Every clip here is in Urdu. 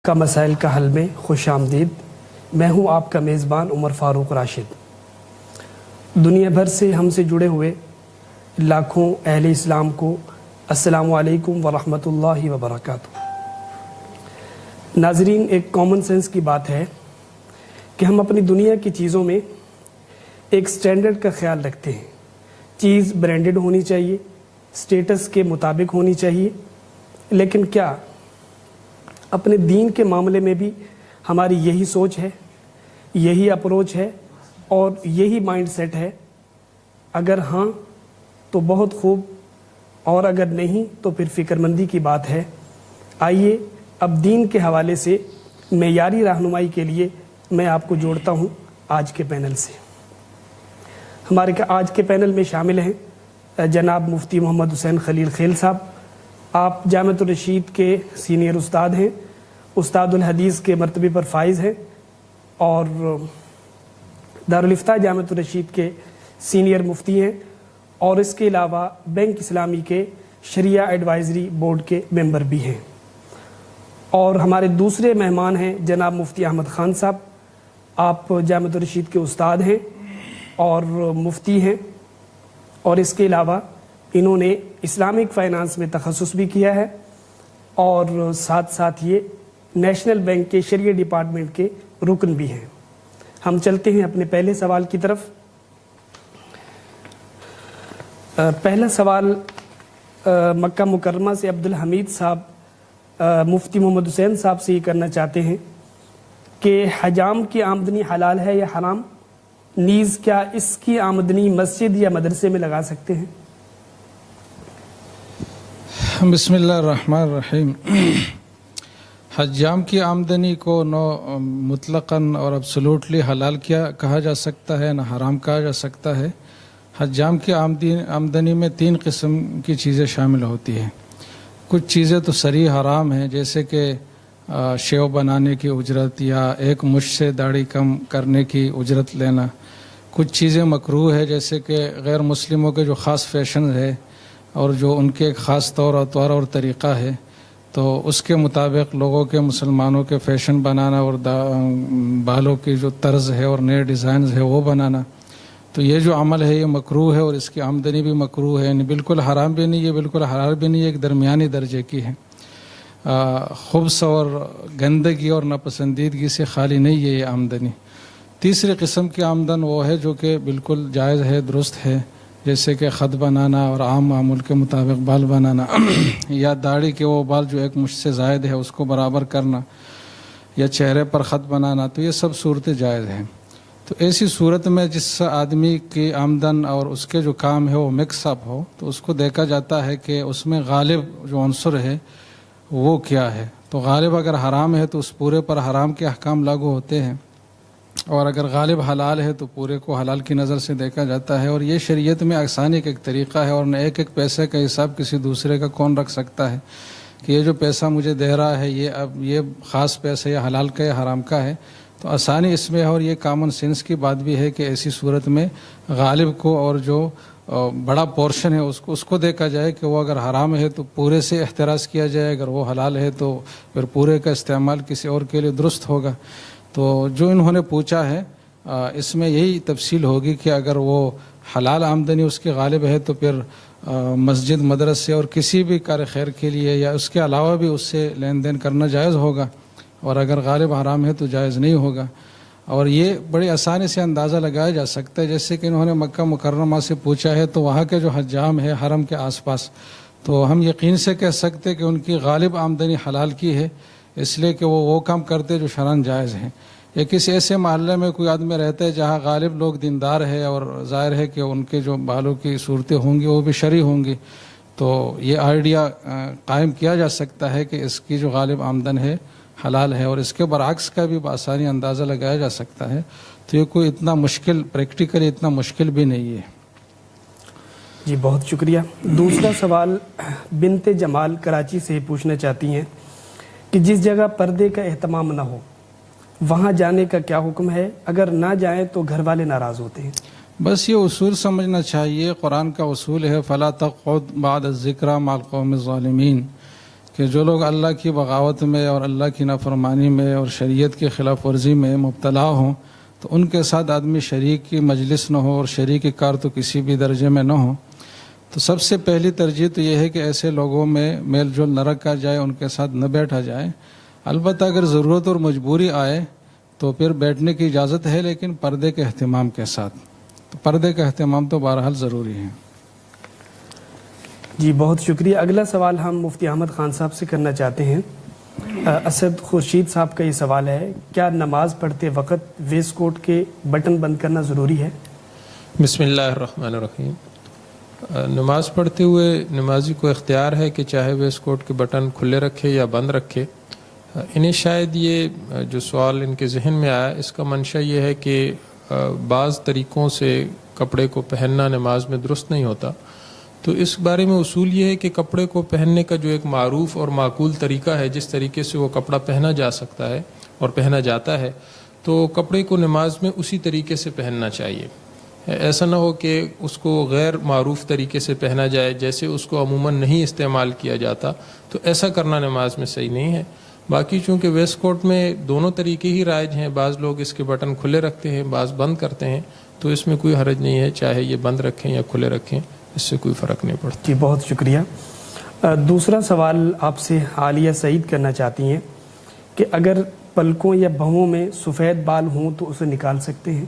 کا مسائل کا حل میں خوش آمدید۔ میں ہوں آپ کا میزبان عمر فاروق راشد۔ دنیا بھر سے ہم سے جڑے ہوئے لاکھوں اہل اسلام کو السلام علیکم ورحمۃ اللہ وبرکاتہ۔ ناظرین، ایک کامن سینس کی بات ہے کہ ہم اپنی دنیا کی چیزوں میں ایک سٹینڈرڈ کا خیال رکھتے ہیں۔ چیز برانڈڈ ہونی چاہیے، سٹیٹس کے مطابق ہونی چاہیے، لیکن کیا اپنے دین کے معاملے میں بھی ہماری یہی سوچ ہے، یہی اپروچ ہے اور یہی مائنڈ سیٹ ہے؟ اگر ہاں تو بہت خوب، اور اگر نہیں تو پھر فکر مندی کی بات ہے۔ آئیے اب دین کے حوالے سے معیاری رہنمائی کے لیے میں آپ کو جوڑتا ہوں آج کے پینل سے۔ ہمارے آج کے پینل میں شامل ہیں جناب مفتی محمد حسین خلیل خیل صاحب۔ آپ جامعۃ الرشید کے سینئر استاد ہیں، استاد الحدیث کے مرتبے پر فائز ہیں اور دارالفتہ جامعۃ الرشید کے سینئر مفتی ہیں، اور اس کے علاوہ بینک اسلامی کے شریعہ ایڈوائزری بورڈ کے ممبر بھی ہیں۔ اور ہمارے دوسرے مہمان ہیں جناب مفتی احمد خان صاحب۔ آپ جامعۃ الرشید کے استاد ہیں اور مفتی ہیں، اور اس کے علاوہ انہوں نے اسلامک فائنانس میں تخصص بھی کیا ہے، اور ساتھ ساتھ یہ نیشنل بینک کے شریعہ ڈپارٹمنٹ کے رکن بھی ہیں۔ ہم چلتے ہیں اپنے پہلے سوال کی طرف۔ پہلا سوال مکہ مکرمہ سے عبدالحمید صاحب مفتی محمد حسین صاحب سے یہ کرنا چاہتے ہیں کہ حجام کی آمدنی حلال ہے یا حرام؟ نیز کیا اس کی آمدنی مسجد یا مدرسے میں لگا سکتے ہیں؟ بسم اللہ الرحمن الرحیم۔ حجام کی آمدنی کو نہ مطلقاً اور ابسولوٹلی حلال کہا جا سکتا ہے، نہ حرام کہا جا سکتا ہے۔ حجام کی آمدنی میں 3 قسم کی چیزیں شامل ہوتی ہیں۔ کچھ چیزیں تو صریح حرام ہیں، جیسے کہ شیو بنانے کی اجرت یا ایک مچھ سے داڑھی کم کرنے کی اجرت لینا۔ کچھ چیزیں مکروہ ہے، جیسے کہ غیر مسلموں کے جو خاص فیشن ہے اور جو ان کے ایک خاص طور اور طریقہ ہے، تو اس کے مطابق لوگوں کے مسلمانوں کے فیشن بنانا اور بالوں کی جو طرز ہے اور نئے ڈیزائنز ہے وہ بنانا، تو یہ جو عمل ہے یہ مکروہ ہے، اور اس کی آمدنی بھی مکروہ ہے، یعنی بالکل حرام بھی نہیں ہے، بالکل حلال بھی نہیں ہے، ایک درمیانی درجے کی ہے۔ خبث اور گندگی اور ناپسندیدگی سے خالی نہیں ہے یہ آمدنی۔ تیسری قسم کی آمدن وہ ہے جو کہ بالکل جائز ہے، درست ہے، جیسے کہ خط بنانا اور عام معمول کے مطابق بال بنانا، یا داڑھی کے وہ بال جو ایک مچھ سے زائد ہے اس کو برابر کرنا، یا چہرے پر خط بنانا، تو یہ سب صورتیں جائز ہیں۔ تو ایسی صورت میں جس آدمی کی آمدن اور اس کے جو کام ہے وہ مکس اپ ہو، تو اس کو دیکھا جاتا ہے کہ اس میں غالب جو عنصر ہے وہ کیا ہے۔ تو غالب اگر حرام ہے تو اس پورے پر حرام کے احکام لاگو ہوتے ہیں، اور اگر غالب حلال ہے تو پورے کو حلال کی نظر سے دیکھا جاتا ہے۔ اور یہ شریعت میں آسانی کا ایک طریقہ ہے، اور نہ ایک پیسے کا حساب کسی دوسرے کا کون رکھ سکتا ہے کہ یہ جو پیسہ مجھے دے رہا ہے یہ خاص پیسہ یا حلال کا یا حرام کا ہے۔ تو آسانی اس میں ہے، اور یہ کامن سینس کی بات بھی ہے کہ ایسی صورت میں غالب کو اور جو بڑا پورشن ہے اس کو دیکھا جائے کہ وہ اگر حرام ہے تو پورے سے احتراز کیا جائے، اگر وہ حلال ہے تو پھر پورے کا استعمال کسی اور کے لیے درست ہوگا۔ تو جو انہوں نے پوچھا ہے اس میں یہی تفصیل ہوگی کہ اگر وہ حلال آمدنی اس کی غالب ہے تو پھر مسجد، مدرسے اور کسی بھی کار خیر کے لیے یا اس کے علاوہ بھی اس سے لین دین کرنا جائز ہوگا، اور اگر غالب حرام ہے تو جائز نہیں ہوگا۔ اور یہ بڑی آسانی سے اندازہ لگایا جا سکتا ہے، جیسے کہ انہوں نے مکہ مکرمہ سے پوچھا ہے تو وہاں کے جو حجام ہے حرم کے آس پاس، تو ہم یقین سے کہہ سکتے کہ ان کی غالب آمدنی حلال کی ہے، اس لیے کہ وہ کام کرتے جو شرعاً جائز ہیں۔ یا کسی ایسے محلے میں کوئی آدمی رہتا ہے جہاں غالب لوگ دیندار ہے، اور ظاہر ہے کہ ان کے جو بالوں کی صورتیں ہوں گی وہ بھی شرعی ہوں گی، تو یہ آئیڈیا قائم کیا جا سکتا ہے کہ اس کی جو غالب آمدن ہے حلال ہے، اور اس کے برعکس کا بھی بآسانی اندازہ لگایا جا سکتا ہے۔ تو یہ کوئی اتنا مشکل، پریکٹیکلی اتنا مشکل بھی نہیں ہے۔ جی بہت شکریہ۔ دوسرا سوال بنت جمال کراچی سے پوچھنا چاہتی ہیں کہ جس جگہ پردے کا اہتمام نہ ہو وہاں جانے کا کیا حکم ہے؟ اگر نہ جائیں تو گھر والے ناراض ہوتے ہیں۔ بس یہ اصول سمجھنا چاہیے، قرآن کا اصول ہے فَلَا تَقْعُدْ بَعْدَ الذِّكْرَىٰ مَعَ الْقَوْمِ الظَّالِمِينَ، کہ جو لوگ اللہ کی بغاوت میں اور اللہ کی نافرمانی میں اور شریعت کی خلاف ورزی میں مبتلا ہوں تو ان کے ساتھ آدمی شریک کی مجلس نہ ہو اور شریک کار تو کسی بھی درجے میں نہ ہو. تو سب سے پہلی ترجیح تو یہ ہے کہ ایسے لوگوں میں میل جول نہ رکھا جائے، ان کے ساتھ نہ بیٹھا جائے. البتہ اگر ضرورت اور مجبوری آئے تو پھر بیٹھنے کی اجازت ہے، لیکن پردے کے اہتمام کے ساتھ. تو پردے کا اہتمام تو بہرحال ضروری ہے. جی بہت شکریہ. اگلا سوال ہم مفتی احمد خان صاحب سے کرنا چاہتے ہیں. اسد خورشید صاحب کا یہ سوال ہے، کیا نماز پڑھتے وقت ویسٹ کوٹ کے بٹن بند کرنا ضروری ہے؟ بسم اللہ الرحمن الرحیم. نماز پڑھتے ہوئے نمازی کو اختیار ہے کہ چاہے ویسٹ کوٹ کے بٹن کھلے رکھے یا بند رکھے. انہیں شاید یہ جو سوال ان کے ذہن میں آیا اس کا منشا یہ ہے کہ بعض طریقوں سے کپڑے کو پہننا نماز میں درست نہیں ہوتا. تو اس بارے میں اصول یہ ہے کہ کپڑے کو پہننے کا جو ایک معروف اور معقول طریقہ ہے، جس طریقے سے وہ کپڑا پہنا جا سکتا ہے اور پہنا جاتا ہے، تو کپڑے کو نماز میں اسی طریقے سے پہننا چاہیے. ایسا نہ ہو کہ اس کو غیر معروف طریقے سے پہنا جائے، جیسے اس کو عموماً نہیں استعمال کیا جاتا. تو ایسا کرنا نماز میں صحیح نہیں ہے. باقی چونکہ ویسٹ کوٹ میں دونوں طریقے ہی رائج ہیں، بعض لوگ اس کے بٹن کھلے رکھتے ہیں، بعض بند کرتے ہیں، تو اس میں کوئی حرج نہیں ہے، چاہے یہ بند رکھیں یا کھلے رکھیں، اس سے کوئی فرق نہیں پڑتا. جی بہت شکریہ. دوسرا سوال آپ سے عالیہ سعید کرنا چاہتی ہیں کہ اگر پلکوں یا بھووں میں سفید بال ہوں تو اسے نکال سکتے ہیں؟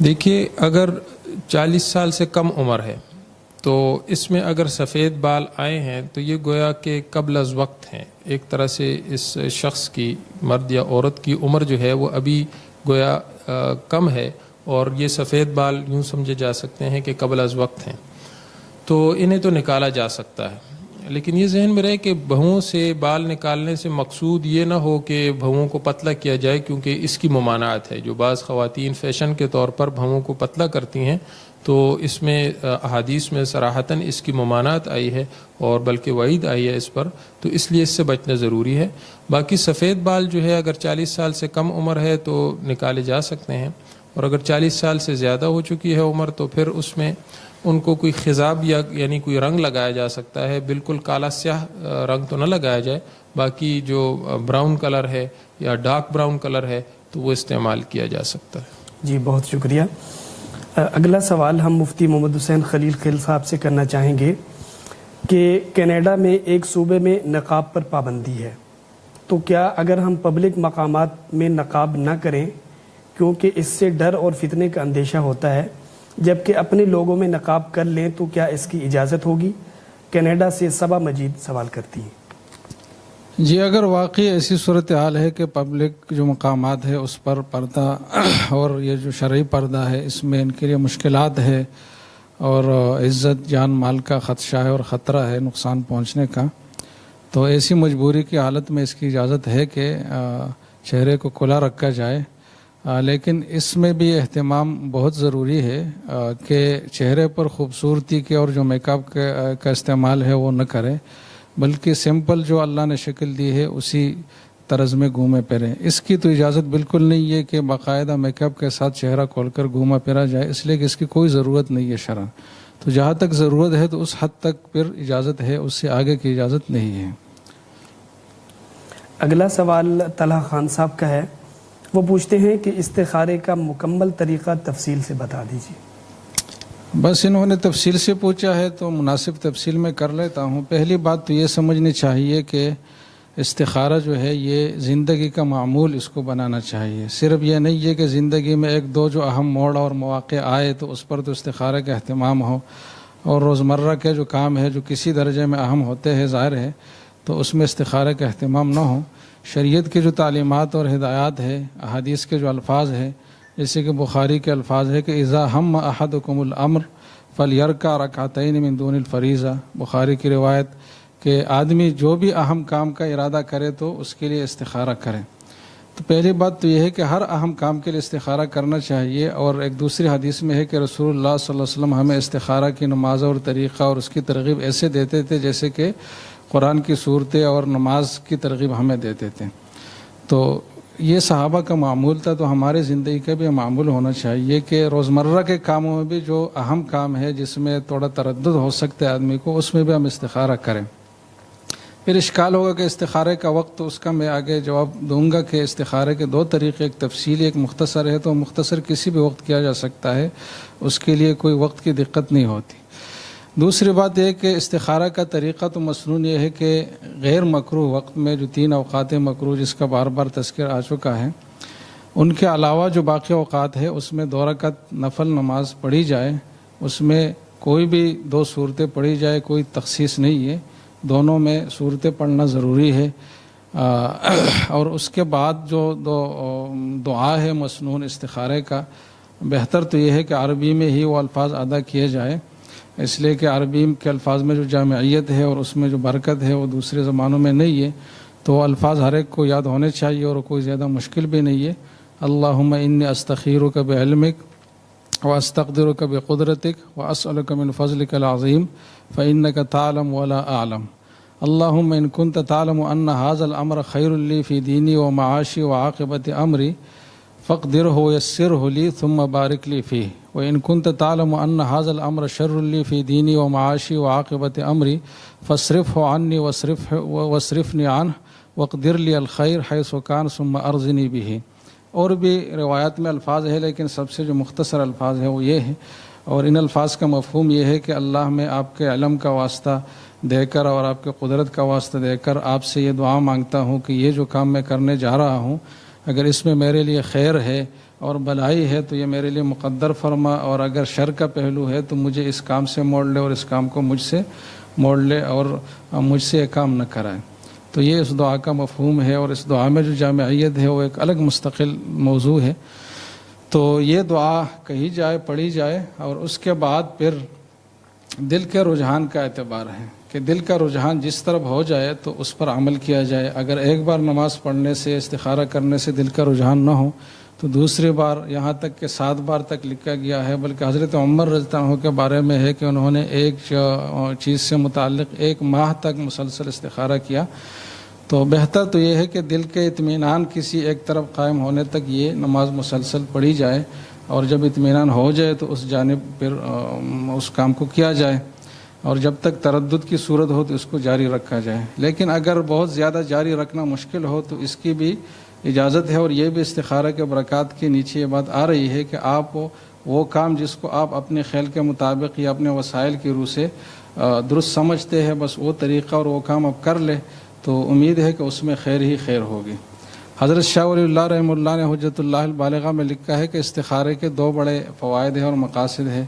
دیکھیے، اگر 40 سال سے کم عمر ہے تو اس میں اگر سفید بال آئے ہیں تو یہ گویا کہ قبل از وقت ہیں. ایک طرح سے اس شخص کی، مرد یا عورت کی عمر جو ہے وہ ابھی گویا کم ہے، اور یہ سفید بال یوں سمجھے جا سکتے ہیں کہ قبل از وقت ہیں، تو انہیں تو نکالا جا سکتا ہے. لیکن یہ ذہن میں رہے کہ بھووں سے بال نکالنے سے مقصود یہ نہ ہو کہ بھووں کو پتلا کیا جائے، کیونکہ اس کی ممانعت ہے. جو بعض خواتین فیشن کے طور پر بھووں کو پتلا کرتی ہیں، تو اس میں احادیث میں صراحتاً اس کی ممانعت آئی ہے اور بلکہ وعید آئی ہے اس پر، تو اس لیے اس سے بچنا ضروری ہے. باقی سفید بال جو ہے اگر 40 سال سے کم عمر ہے تو نکالے جا سکتے ہیں، اور اگر 40 سال سے زیادہ ہو چکی ہے عمر تو پھر اس میں ان کو کوئی خضاب یا یعنی کوئی رنگ لگایا جا سکتا ہے. بالکل کالا سیاہ رنگ تو نہ لگایا جائے، باقی جو براؤن کلر ہے یا ڈارک براؤن کلر ہے تو وہ استعمال کیا جا سکتا ہے. جی بہت شکریہ. اگلا سوال ہم مفتی محمد حسین خلیل خیل صاحب سے کرنا چاہیں گے کہ کینیڈا میں ایک صوبے میں نقاب پر پابندی ہے، تو کیا اگر ہم پبلک مقامات میں نقاب نہ کریں کیونکہ اس سے ڈر اور فتنے کا اندیشہ ہوتا ہے، جبکہ اپنے لوگوں میں نقاب کر لیں تو کیا اس کی اجازت ہوگی؟ کینیڈا سے صبا مجید سوال کرتی ہیں. جی، اگر واقعی ایسی صورتحال ہے کہ پبلک جو مقامات ہے اس پر پردہ اور یہ جو شرعی پردہ ہے اس میں ان کے لیے مشکلات ہے اور عزت جان مال کا خدشہ ہے اور خطرہ ہے نقصان پہنچنے کا، تو ایسی مجبوری کی حالت میں اس کی اجازت ہے کہ چہرے کو کھلا رکھا جائے. لیکن اس میں بھی اہتمام بہت ضروری ہے کہ چہرے پر خوبصورتی کے اور جو میک اپ کا استعمال ہے وہ نہ کرے، بلکہ سمپل جو اللہ نے شکل دی ہے اسی طرز میں گھومے پھریں. اس کی تو اجازت بالکل نہیں ہے کہ باقاعدہ میک اپ کے ساتھ چہرہ کھول کر گھوما پھرا جائے، اس لیے کہ اس کی کوئی ضرورت نہیں ہے شرعاً. تو جہاں تک ضرورت ہے تو اس حد تک پھر اجازت ہے، اس سے آگے کی اجازت نہیں ہے. اگلا سوال طلحہ خان صاحب کا ہے. وہ پوچھتے ہیں کہ استخارے کا مکمل طریقہ تفصیل سے بتا دیجیے. بس انہوں نے تفصیل سے پوچھا ہے تو مناسب تفصیل میں کر لیتا ہوں. پہلی بات تو یہ سمجھنی چاہیے کہ استخارہ جو ہے یہ زندگی کا معمول اس کو بنانا چاہیے. صرف یہ نہیں ہے کہ زندگی میں ایک دو جو اہم موڑ اور مواقع آئے تو اس پر تو استخارے کا اہتمام ہو، اور روزمرہ کے جو کام ہے جو کسی درجے میں اہم ہوتے ہیں ظاہر ہے تو اس میں استخارے کا اہتمام نہ ہو. شریعت کی جو تعلیمات اور ہدایات ہے، احادیث کے جو الفاظ ہے، جیسے کہ بخاری کے الفاظ ہے کہ اذا ہم احدکم الامر فلیرکع رکعتین من دون الفریضہ. بخاری کی روایت کہ آدمی جو بھی اہم کام کا ارادہ کرے تو اس کے لیے استخارہ کرے. تو پہلی بات تو یہ ہے کہ ہر اہم کام کے لیے استخارہ کرنا چاہیے. اور ایک دوسری حدیث میں ہے کہ رسول اللہ صلی اللہ علیہ وسلم ہمیں استخارہ کی نماز اور طریقہ اور اس کی ترغیب ایسے دیتے تھے جیسے کہ قرآن کی صورتیں اور نماز کی ترغیب ہمیں دیتے تھے. تو یہ صحابہ کا معمول تھا، تو ہمارے زندگی کا بھی معمول ہونا چاہیے کہ روزمرہ کے کاموں میں بھی جو اہم کام ہے جس میں تھوڑا تردد ہو سکتا ہے آدمی کو، اس میں بھی ہم استخارہ کریں. پھر اشکال ہوگا کہ استخارے کا وقت، تو اس کا میں آگے جواب دوں گا کہ استخارے کے دو طریقے، ایک تفصیلی ایک مختصر ہے، تو مختصر کسی بھی وقت کیا جا سکتا ہے، اس کے لیے کوئی وقت کی دقت نہیں ہوتی۔ دوسری بات یہ کہ استخارہ کا طریقہ تو مسنون یہ ہے کہ غیر مکروہ وقت میں جو 3 اوقات مکروہ جس کا بار بار تذکر آ چکا ہے، ان کے علاوہ جو باقی اوقات ہے اس میں 2 رکعت نفل نماز پڑھی جائے، اس میں کوئی بھی 2 صورتیں پڑھی جائے، کوئی تخصیص نہیں ہے، دونوں میں صورتیں پڑھنا ضروری ہے۔ اور اس کے بعد جو دعا ہے مسنون استخارے کا، بہتر تو یہ ہے کہ عربی میں ہی وہ الفاظ ادا کیے جائے، اس لیے کہ عربی کے الفاظ میں جو جامعیت ہے اور اس میں جو برکت ہے وہ دوسرے زبانوں میں نہیں ہے، تو وہ الفاظ ہر ایک کو یاد ہونے چاہیے اور کوئی زیادہ مشکل بھی نہیں ہے۔ اللہم انی استخیرک بعلمک واستقدرک بقدرتک واسألک من فضلک العظیم فإنک تعلم ولا اعلم۔ اللہم ان کنت تعلم ان ھذا الامر خیر لی فی دینی ومعاشی وعاقبت امری فاقدرہ ویسرہ لی ثم بارک لی فیہ، وإن كنت تعلم أن هذا الأمر شر لي في ديني ومعاشي وعاقبة أمري فاصرفه عني واصرفني عنه واقدر لي الخير حيث كان ثم أرزني به۔ اور بھی روایات میں الفاظ ہے، لیکن سب سے جو مختصر الفاظ ہے وہ یہ ہے، اور ان الفاظ کا مفہوم یہ ہے کہ اللہ میں آپ کے علم کا واسطہ دے کر اور آپ کے قدرت کا واسطہ دے کر آپ سے یہ دعا مانگتا ہوں کہ یہ جو کام میں کرنے جا رہا ہوں، اگر اس میں میرے لیے خیر ہے اور بھلائی ہے تو یہ میرے لیے مقدر فرما، اور اگر شر کا پہلو ہے تو مجھے اس کام سے موڑ لے اور اس کام کو مجھ سے موڑ لے اور مجھ سے یہ کام نہ کرائے۔ تو یہ اس دعا کا مفہوم ہے، اور اس دعا میں جو جامعیت ہے وہ ایک الگ مستقل موضوع ہے۔ تو یہ دعا کہی جائے، پڑھی جائے، اور اس کے بعد پھر دل کے رجحان کا اعتبار ہے کہ دل کا رجحان جس طرف ہو جائے تو اس پر عمل کیا جائے۔ اگر ایک بار نماز پڑھنے سے، استخارہ کرنے سے دل کا رجحان نہ ہو تو دوسری بار، یہاں تک کہ 7 بار تک لکھا گیا ہے، بلکہ حضرت عمر رضی اللہ عنہ کے بارے میں ہے کہ انہوں نے ایک چیز سے متعلق 1 ماہ تک مسلسل استخارہ کیا۔ تو بہتر تو یہ ہے کہ دل کے اطمینان کسی ایک طرف قائم ہونے تک یہ نماز مسلسل پڑھی جائے، اور جب اطمینان ہو جائے تو اس جانب پھر اس کام کو کیا جائے، اور جب تک تردد کی صورت ہو تو اس کو جاری رکھا جائے۔ لیکن اگر بہت زیادہ جاری رکھنا مشکل ہو تو اس کی بھی اجازت ہے، اور یہ بھی استخارہ کے برکات کے نیچے یہ بات آ رہی ہے کہ آپ وہ کام جس کو آپ اپنے خیال کے مطابق یا اپنے وسائل کی روح سے درست سمجھتے ہیں، بس وہ طریقہ اور وہ کام آپ کر لیں تو امید ہے کہ اس میں خیر ہی خیر ہوگی۔ حضرت شاہ ولی اللہ رحمہ اللہ نے حجت اللہ البالغہ میں لکھا ہے کہ استخارے کے 2 بڑے فوائد ہیں اور مقاصد ہیں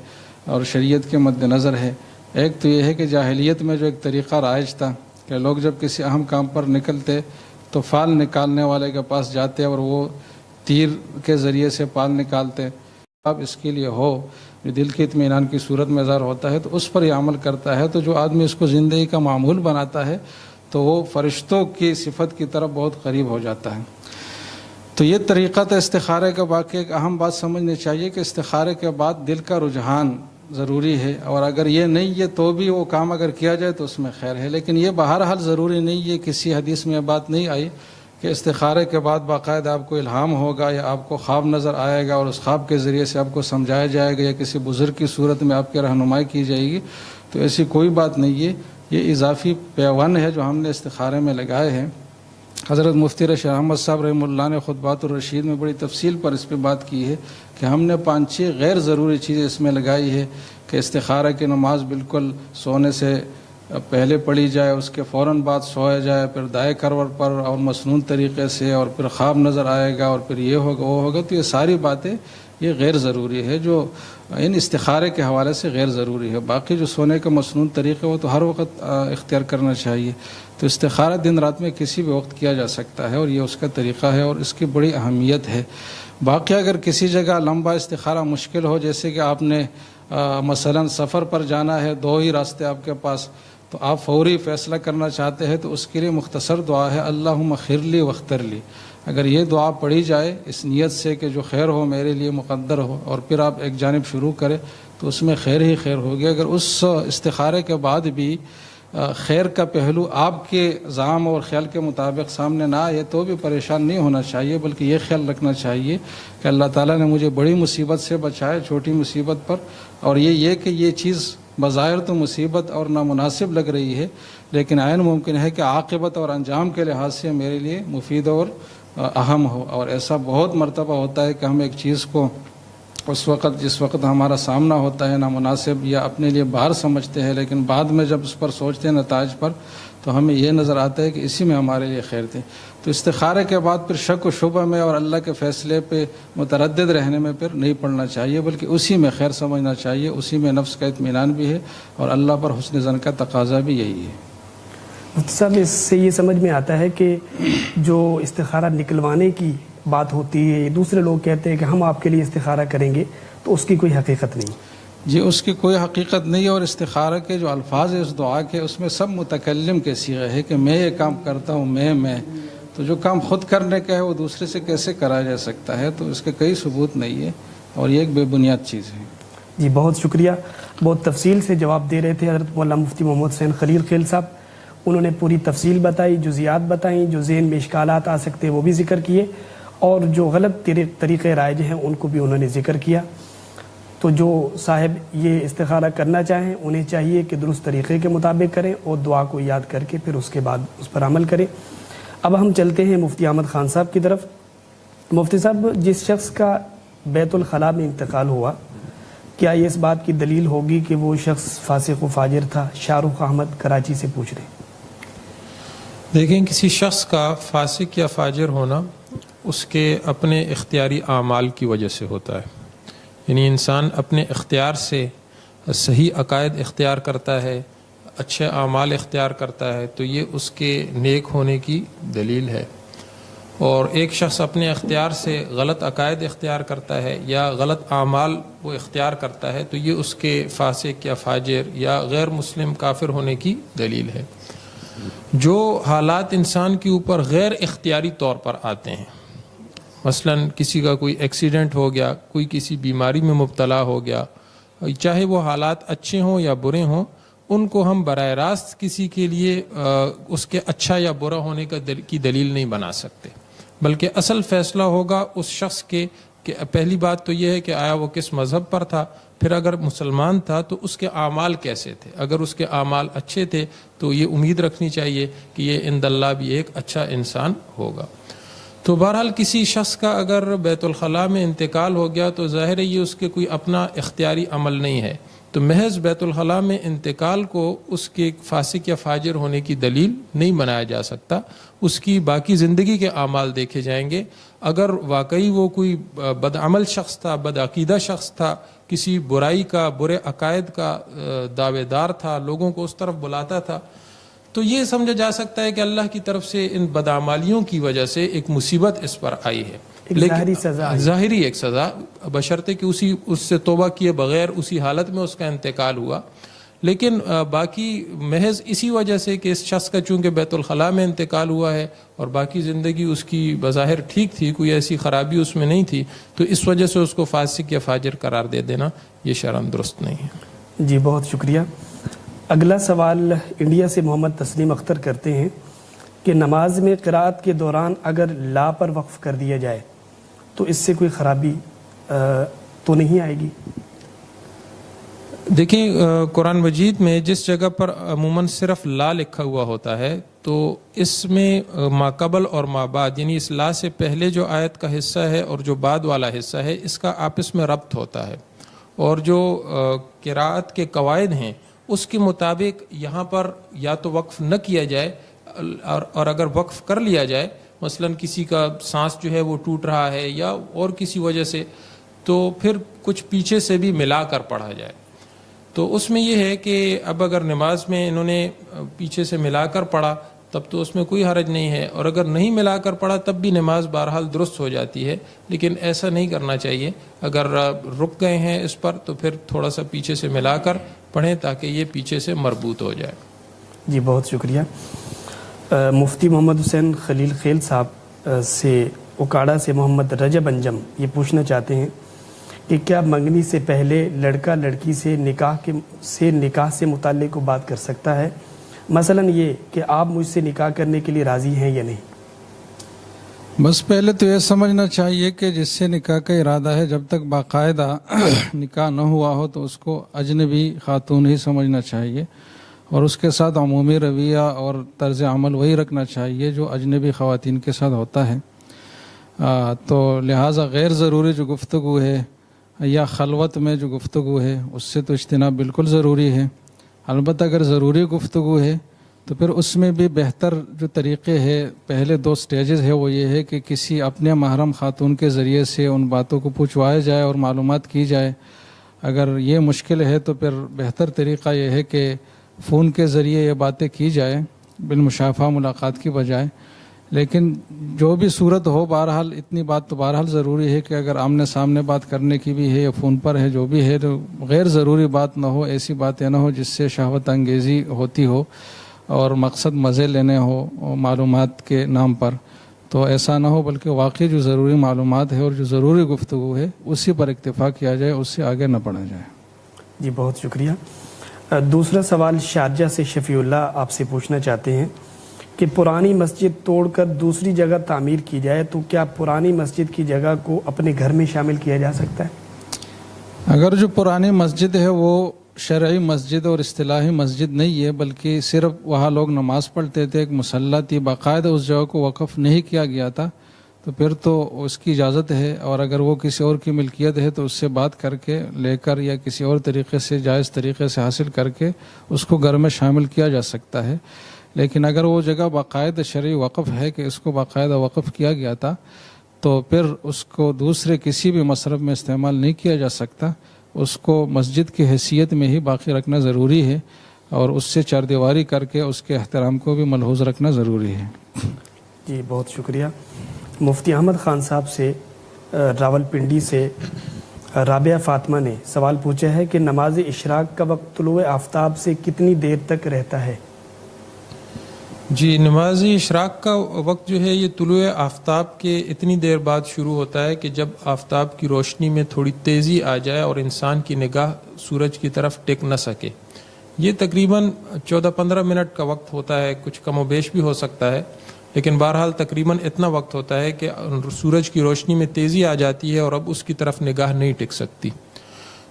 اور شریعت کے مد نظر ہے۔ ایک تو یہ ہے کہ جاہلیت میں جو ایک طریقہ رائج تھا کہ لوگ جب کسی اہم کام پر نکلتے تو فال نکالنے والے کے پاس جاتے اور وہ تیر کے ذریعے سے فال نکالتے۔ اب اس کے لیے ہو جو دل کے اطمینان کی صورت میں ظاہر ہوتا ہے تو اس پر یہ عمل کرتا ہے، تو جو آدمی اس کو زندگی کا معمول بناتا ہے تو وہ فرشتوں کی صفت کی طرف بہت قریب ہو جاتا ہے۔ تو یہ طریقہ تھا استخارے کا۔ باقی ایک اہم بات سمجھنی چاہیے کہ استخارے کے بعد دل کا رجحان ضروری ہے، اور اگر یہ نہیں ہے تو بھی وہ کام اگر کیا جائے تو اس میں خیر ہے، لیکن یہ بہرحال ضروری نہیں ہے۔ کسی حدیث میں یہ بات نہیں آئی کہ استخارے کے بعد باقاعدہ آپ کو الہام ہوگا یا آپ کو خواب نظر آئے گا اور اس خواب کے ذریعے سے آپ کو سمجھایا جائے گا یا کسی بزرگ کی صورت میں آپ کی رہنمائی کی جائے گی، تو ایسی کوئی بات نہیں ہے۔ یہ اضافی پیون ہے جو ہم نے استخارے میں لگائے ہیں۔ حضرت مفتی رشید احمد صاحب رحمہ اللہ نے خطبات الرشید میں بڑی تفصیل پر اس پہ بات کی ہے کہ ہم نے 5-6 غیر ضروری چیزیں اس میں لگائی ہے کہ استخارہ کی نماز بالکل سونے سے پہلے پڑھی جائے، اس کے فوراً بعد سویا جائے، پھر دائیں کروٹ پر اور مسنون طریقے سے، اور پھر خواب نظر آئے گا اور پھر یہ ہوگا وہ ہوگا۔ تو یہ ساری باتیں یہ غیر ضروری ہے، جو ان استخارے کے حوالے سے غیر ضروری ہے۔ باقی جو سونے کا مسنون طریقے وہ تو ہر وقت اختیار کرنا چاہیے۔ تو استخارہ دن رات میں کسی بھی وقت کیا جا سکتا ہے، اور یہ اس کا طریقہ ہے اور اس کی بڑی اہمیت ہے۔ باقی اگر کسی جگہ لمبا استخارہ مشکل ہو، جیسے کہ آپ نے مثلا سفر پر جانا ہے، 2 ہی راستے آپ کے پاس، تو آپ فوری فیصلہ کرنا چاہتے ہیں تو اس کے لیے مختصر دعا ہے اللہم اخر لی واختر لی۔ اگر یہ دعا پڑھی جائے اس نیت سے کہ جو خیر ہو میرے لیے مقدر ہو، اور پھر آپ ایک جانب شروع کریں تو اس میں خیر ہی خیر ہوگی۔ اگر اس استخارے کے بعد بھی خیر کا پہلو آپ کے زعم اور خیال کے مطابق سامنے نہ آئے تو بھی پریشان نہیں ہونا چاہیے، بلکہ یہ خیال رکھنا چاہیے کہ اللہ تعالیٰ نے مجھے بڑی مصیبت سے بچایا چھوٹی مصیبت پر، اور یہ کہ یہ چیز بظاہر تو مصیبت اور نامناسب لگ رہی ہے، لیکن عین ممکن ہے کہ عاقبت اور انجام کے لحاظ سے میرے لیے مفید اور اہم ہو۔ اور ایسا بہت مرتبہ ہوتا ہے کہ ہم ایک چیز کو جس وقت ہمارا سامنا ہوتا ہے نامناسب یا اپنے لیے باہر سمجھتے ہیں، لیکن بعد میں جب اس پر سوچتے ہیں نتائج پر تو ہمیں یہ نظر آتا ہے کہ اسی میں ہمارے لیے خیر تھی۔ تو استخارے کے بعد پھر شک و شبہ میں اور اللہ کے فیصلے پہ متردد رہنے میں پھر نہیں پڑنا چاہیے، بلکہ اسی میں خیر سمجھنا چاہیے، اسی میں نفس کا اطمینان بھی ہے اور اللہ پر حسن ظن کا تقاضا بھی یہی ہے۔ مفتی صاحب، اس سے یہ سمجھ میں آتا ہے کہ جو استخارہ نکلوانے کی بات ہوتی ہے، دوسرے لوگ کہتے ہیں کہ ہم آپ کے لیے استخارہ کریں گے، تو اس کی کوئی حقیقت نہیں۔ جی، اس کی کوئی حقیقت نہیں ہے، اور استخارہ کے جو الفاظ ہیں اس دعا کے، اس میں سب متکلم کے صیغے ہے کہ میں یہ کام کرتا ہوں، میں تو جو کام خود کرنے کا ہے وہ دوسرے سے کیسے کرا جا سکتا ہے؟ تو اس کے کئی ثبوت نہیں ہے اور یہ ایک بے بنیاد چیز ہے۔ جی بہت شکریہ، بہت تفصیل سے جواب دے رہے تھے حضرت مولانا مفتی محمد حسین خلیل خیل صاحب۔ انہوں نے پوری تفصیل بتائی، جزیات بتائیں، جو ذہن میں اشکالات آ سکتے ہیں وہ بھی ذکر کیے، اور جو غلط طریقے رائج ہیں ان کو بھی انہوں نے ذکر کیا۔ تو جو صاحب یہ استخارہ کرنا چاہیں انہیں چاہیے کہ درست طریقے کے مطابق کریں اور دعا کو یاد کر کے پھر اس کے بعد اس پر عمل کریں۔ اب ہم چلتے ہیں مفتی احمد خان صاحب کی طرف۔ مفتی صاحب، جس شخص کا بیت الخلاء میں انتقال ہوا، کیا یہ اس بات کی دلیل ہوگی کہ وہ شخص فاسق و فاجر تھا؟ شاہ رخ احمد کراچی سے پوچھ رہے ہیں۔ دیکھیں، کسی شخص کا فاسق یا فاجر ہونا اس کے اپنے اختیاری اعمال کی وجہ سے ہوتا ہے، یعنی انسان اپنے اختیار سے صحیح عقائد اختیار کرتا ہے، اچھے اعمال اختیار کرتا ہے، تو یہ اس کے نیک ہونے کی دلیل ہے۔ اور ایک شخص اپنے اختیار سے غلط عقائد اختیار کرتا ہے یا غلط اعمال وہ اختیار کرتا ہے، تو یہ اس کے فاسق یا فاجر یا غیر مسلم کافر ہونے کی دلیل ہے۔ جو حالات انسان کے اوپر غیر اختیاری طور پر آتے ہیں، مثلا کسی کا کوئی ایکسیڈنٹ ہو گیا، کوئی کسی بیماری میں مبتلا ہو گیا، چاہے وہ حالات اچھے ہوں یا برے ہوں، ان کو ہم براہ راست کسی کے لیے اس کے اچھا یا برا ہونے کی دلیل نہیں بنا سکتے، بلکہ اصل فیصلہ ہوگا اس شخص کے کہ پہلی بات تو یہ ہے کہ آیا وہ کس مذہب پر تھا، پھر اگر مسلمان تھا تو اس کے اعمال کیسے تھے۔ اگر اس کے اعمال اچھے تھے تو یہ امید رکھنی چاہیے کہ یہ عند اللہ بھی ایک اچھا انسان ہوگا۔ تو بہرحال کسی شخص کا اگر بیت الخلاء میں انتقال ہو گیا تو ظاہر ہے یہ اس کے کوئی اپنا اختیاری عمل نہیں ہے، تو محض بیت الخلاء میں انتقال کو اس کے فاسق یا فاجر ہونے کی دلیل نہیں بنایا جا سکتا۔ اس کی باقی زندگی کے اعمال دیکھے جائیں گے۔ اگر واقعی وہ کوئی بدعمل شخص تھا، بدعقیدہ شخص تھا، کسی برائی کا، برے عقائد کا دعوے دار تھا، لوگوں کو اس طرف بلاتا تھا، تو یہ سمجھا جا سکتا ہے کہ اللہ کی طرف سے ان بدعمالیوں کی وجہ سے ایک مصیبت اس پر آئی ہے، ظاہری سزا، ظاہری ایک سزا، بشرطے کہ اس سے توبہ کیے بغیر اسی حالت میں اس کا انتقال ہوا۔ لیکن باقی محض اسی وجہ سے کہ اس شخص کا چونکہ بیت الخلاء میں انتقال ہوا ہے اور باقی زندگی اس کی بظاہر ٹھیک تھی، کوئی ایسی خرابی اس میں نہیں تھی، تو اس وجہ سے اس کو فاسق یا فاجر قرار دے دینا یہ شرعاً درست نہیں ہے۔ جی بہت شکریہ۔ اگلا سوال انڈیا سے محمد تسلیم اختر کرتے ہیں کہ نماز میں قرأت کے دوران اگر لا پر وقف کر دیا جائے تو اس سے کوئی خرابی تو نہیں آئے گی؟ دیکھیں، قرآن مجید میں جس جگہ پر عموماً صرف لا لکھا ہوا ہوتا ہے تو اس میں ما قبل اور ما بعد، یعنی اس لا سے پہلے جو آیت کا حصہ ہے اور جو بعد والا حصہ ہے، اس کا آپس میں ربط ہوتا ہے، اور جو قراءت کے قواعد ہیں اس کے مطابق یہاں پر یا تو وقف نہ کیا جائے، اور اگر وقف کر لیا جائے، مثلا کسی کا سانس جو ہے وہ ٹوٹ رہا ہے یا اور کسی وجہ سے، تو پھر کچھ پیچھے سے بھی ملا کر پڑھا جائے۔ تو اس میں یہ ہے کہ اب اگر نماز میں انہوں نے پیچھے سے ملا کر پڑھا تب تو اس میں کوئی حرج نہیں ہے، اور اگر نہیں ملا کر پڑھا تب بھی نماز بہرحال درست ہو جاتی ہے، لیکن ایسا نہیں کرنا چاہیے۔ اگر رک گئے ہیں اس پر تو پھر تھوڑا سا پیچھے سے ملا کر پڑھیں تاکہ یہ پیچھے سے مربوط ہو جائے۔ جی بہت شکریہ۔ مفتی محمد حسین خلیل خیل صاحب سے اکاڑا سے محمد رجب انجم یہ پوچھنا چاہتے ہیں کہ کیا منگنی سے پہلے لڑکا لڑکی سے نکاح سے متعلق کو بات کر سکتا ہے؟ مثلا یہ کہ آپ مجھ سے نکاح کرنے کے لیے راضی ہیں یا نہیں؟ بس پہلے تو یہ سمجھنا چاہیے کہ جس سے نکاح کا ارادہ ہے جب تک باقاعدہ نکاح نہ ہوا ہو تو اس کو اجنبی خاتون ہی سمجھنا چاہیے، اور اس کے ساتھ عمومی رویہ اور طرز عمل وہی رکھنا چاہیے جو اجنبی خواتین کے ساتھ ہوتا ہے۔ تو لہٰذا غیر ضروری جو گفتگو ہے یا خلوت میں جو گفتگو ہے اس سے تو اجتناب بالکل ضروری ہے۔ البتہ اگر ضروری گفتگو ہے تو پھر اس میں بھی بہتر جو طریقے ہے، پہلے 2 سٹیجز ہے، وہ یہ ہے کہ کسی اپنے محرم خاتون کے ذریعے سے ان باتوں کو پوچھوایا جائے اور معلومات کی جائے۔ اگر یہ مشکل ہے تو پھر بہتر طریقہ یہ ہے کہ فون کے ذریعے یہ باتیں کی جائے بالمشافہہ ملاقات کی بجائے۔ لیکن جو بھی صورت ہو، بہرحال اتنی بات تو بہرحال ضروری ہے کہ اگر آمنے سامنے بات کرنے کی بھی ہے یا فون پر ہے، جو بھی ہے، تو غیر ضروری بات نہ ہو، ایسی باتیں نہ ہو جس سے شہوت انگیزی ہوتی ہو اور مقصد مزے لینے ہو معلومات کے نام پر، تو ایسا نہ ہو، بلکہ واقعی جو ضروری معلومات ہے اور جو ضروری گفتگو ہے اسی پر اکتفا کیا جائے، اس سے آگے نہ بڑھا جائے۔ جی بہت شکریہ۔ دوسرا سوال شارجہ سے شفیع اللہ آپ سے پوچھنا چاہتے ہیں کہ پرانی مسجد توڑ کر دوسری جگہ تعمیر کی جائے تو کیا پرانی مسجد کی جگہ کو اپنے گھر میں شامل کیا جا سکتا ہے؟ اگر جو پرانی مسجد ہے وہ شرعی مسجد اور اصطلاحی مسجد نہیں ہے، بلکہ صرف وہاں لوگ نماز پڑھتے تھے، ایک مصلی تھی، باقاعدہ اس جگہ کو وقف نہیں کیا گیا تھا، تو پھر تو اس کی اجازت ہے، اور اگر وہ کسی اور کی ملکیت ہے تو اس سے بات کر کے لے کر یا کسی اور طریقے سے جائز طریقے سے حاصل کر کے اس کو گھر میں شامل کیا جا سکتا ہے۔ لیکن اگر وہ جگہ باقاعدہ شرعی وقف ہے کہ اس کو باقاعدہ وقف کیا گیا تھا، تو پھر اس کو دوسرے کسی بھی مصرف میں استعمال نہیں کیا جا سکتا، اس کو مسجد کی حیثیت میں ہی باقی رکھنا ضروری ہے، اور اس سے چاردیواری کر کے اس کے احترام کو بھی ملحوظ رکھنا ضروری ہے۔ جی بہت شکریہ۔ مفتی احمد خان صاحب سے راول پنڈی سے رابعہ فاطمہ نے سوال پوچھا ہے کہ نماز اشراق کا وقت طلوع آفتاب سے کتنی دیر تک رہتا ہے؟ جی، نماز اشراق کا وقت جو ہے یہ طلوع آفتاب کے اتنی دیر بعد شروع ہوتا ہے کہ جب آفتاب کی روشنی میں تھوڑی تیزی آ جائے اور انسان کی نگاہ سورج کی طرف ٹک نہ سکے۔ یہ تقریباً 14-15 منٹ کا وقت ہوتا ہے، کچھ کم و بیش بھی ہو سکتا ہے، لیکن بہرحال تقریباً اتنا وقت ہوتا ہے کہ سورج کی روشنی میں تیزی آ جاتی ہے اور اب اس کی طرف نگاہ نہیں ٹک سکتی۔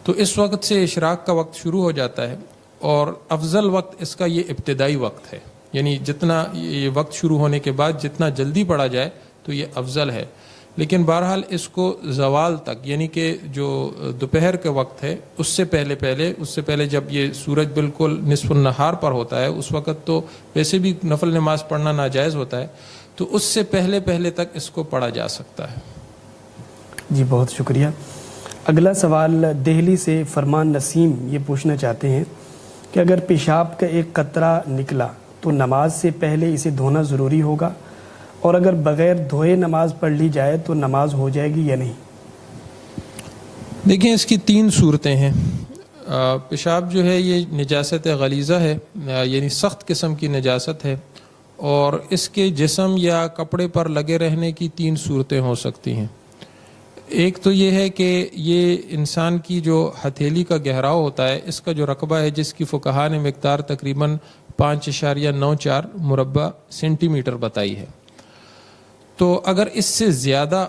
تو اس وقت سے اشراق کا وقت شروع ہو جاتا ہے، اور افضل وقت اس کا یہ ابتدائی وقت ہے، یعنی جتنا یہ وقت شروع ہونے کے بعد جتنا جلدی پڑھا جائے تو یہ افضل ہے۔ لیکن بہرحال اس کو زوال تک، یعنی کہ جو دوپہر کے وقت ہے اس سے پہلے جب یہ سورج بالکل نصف النہار پر ہوتا ہے، اس وقت تو ویسے بھی نفل نماز پڑھنا ناجائز ہوتا ہے، تو اس سے پہلے تک اس کو پڑھا جا سکتا ہے۔ جی بہت شکریہ۔ اگلا سوال دہلی سے فرمان نسیم یہ پوچھنا چاہتے ہیں کہ اگر پیشاب کا ایک قطرہ نکلا تو نماز سے پہلے اسے دھونا ضروری ہوگا، اور اگر بغیر دھوئے نماز پڑھ لی جائے تو نماز ہو جائے گی یا نہیں؟ دیکھیں، اس کی 3 صورتیں ہیں۔ پیشاب جو ہے یہ نجاست غلیظہ ہے، یعنی سخت قسم کی نجاست ہے، اور اس کے جسم یا کپڑے پر لگے رہنے کی 3 صورتیں ہو سکتی ہیں۔ ایک تو یہ ہے کہ یہ انسان کی جو ہتھیلی کا گہراؤ ہوتا ہے، اس کا جو رقبہ ہے، جس کی فقہاء نے مقدار تقریباً 5.94 مربع سینٹی میٹر بتائی ہے، تو اگر اس سے زیادہ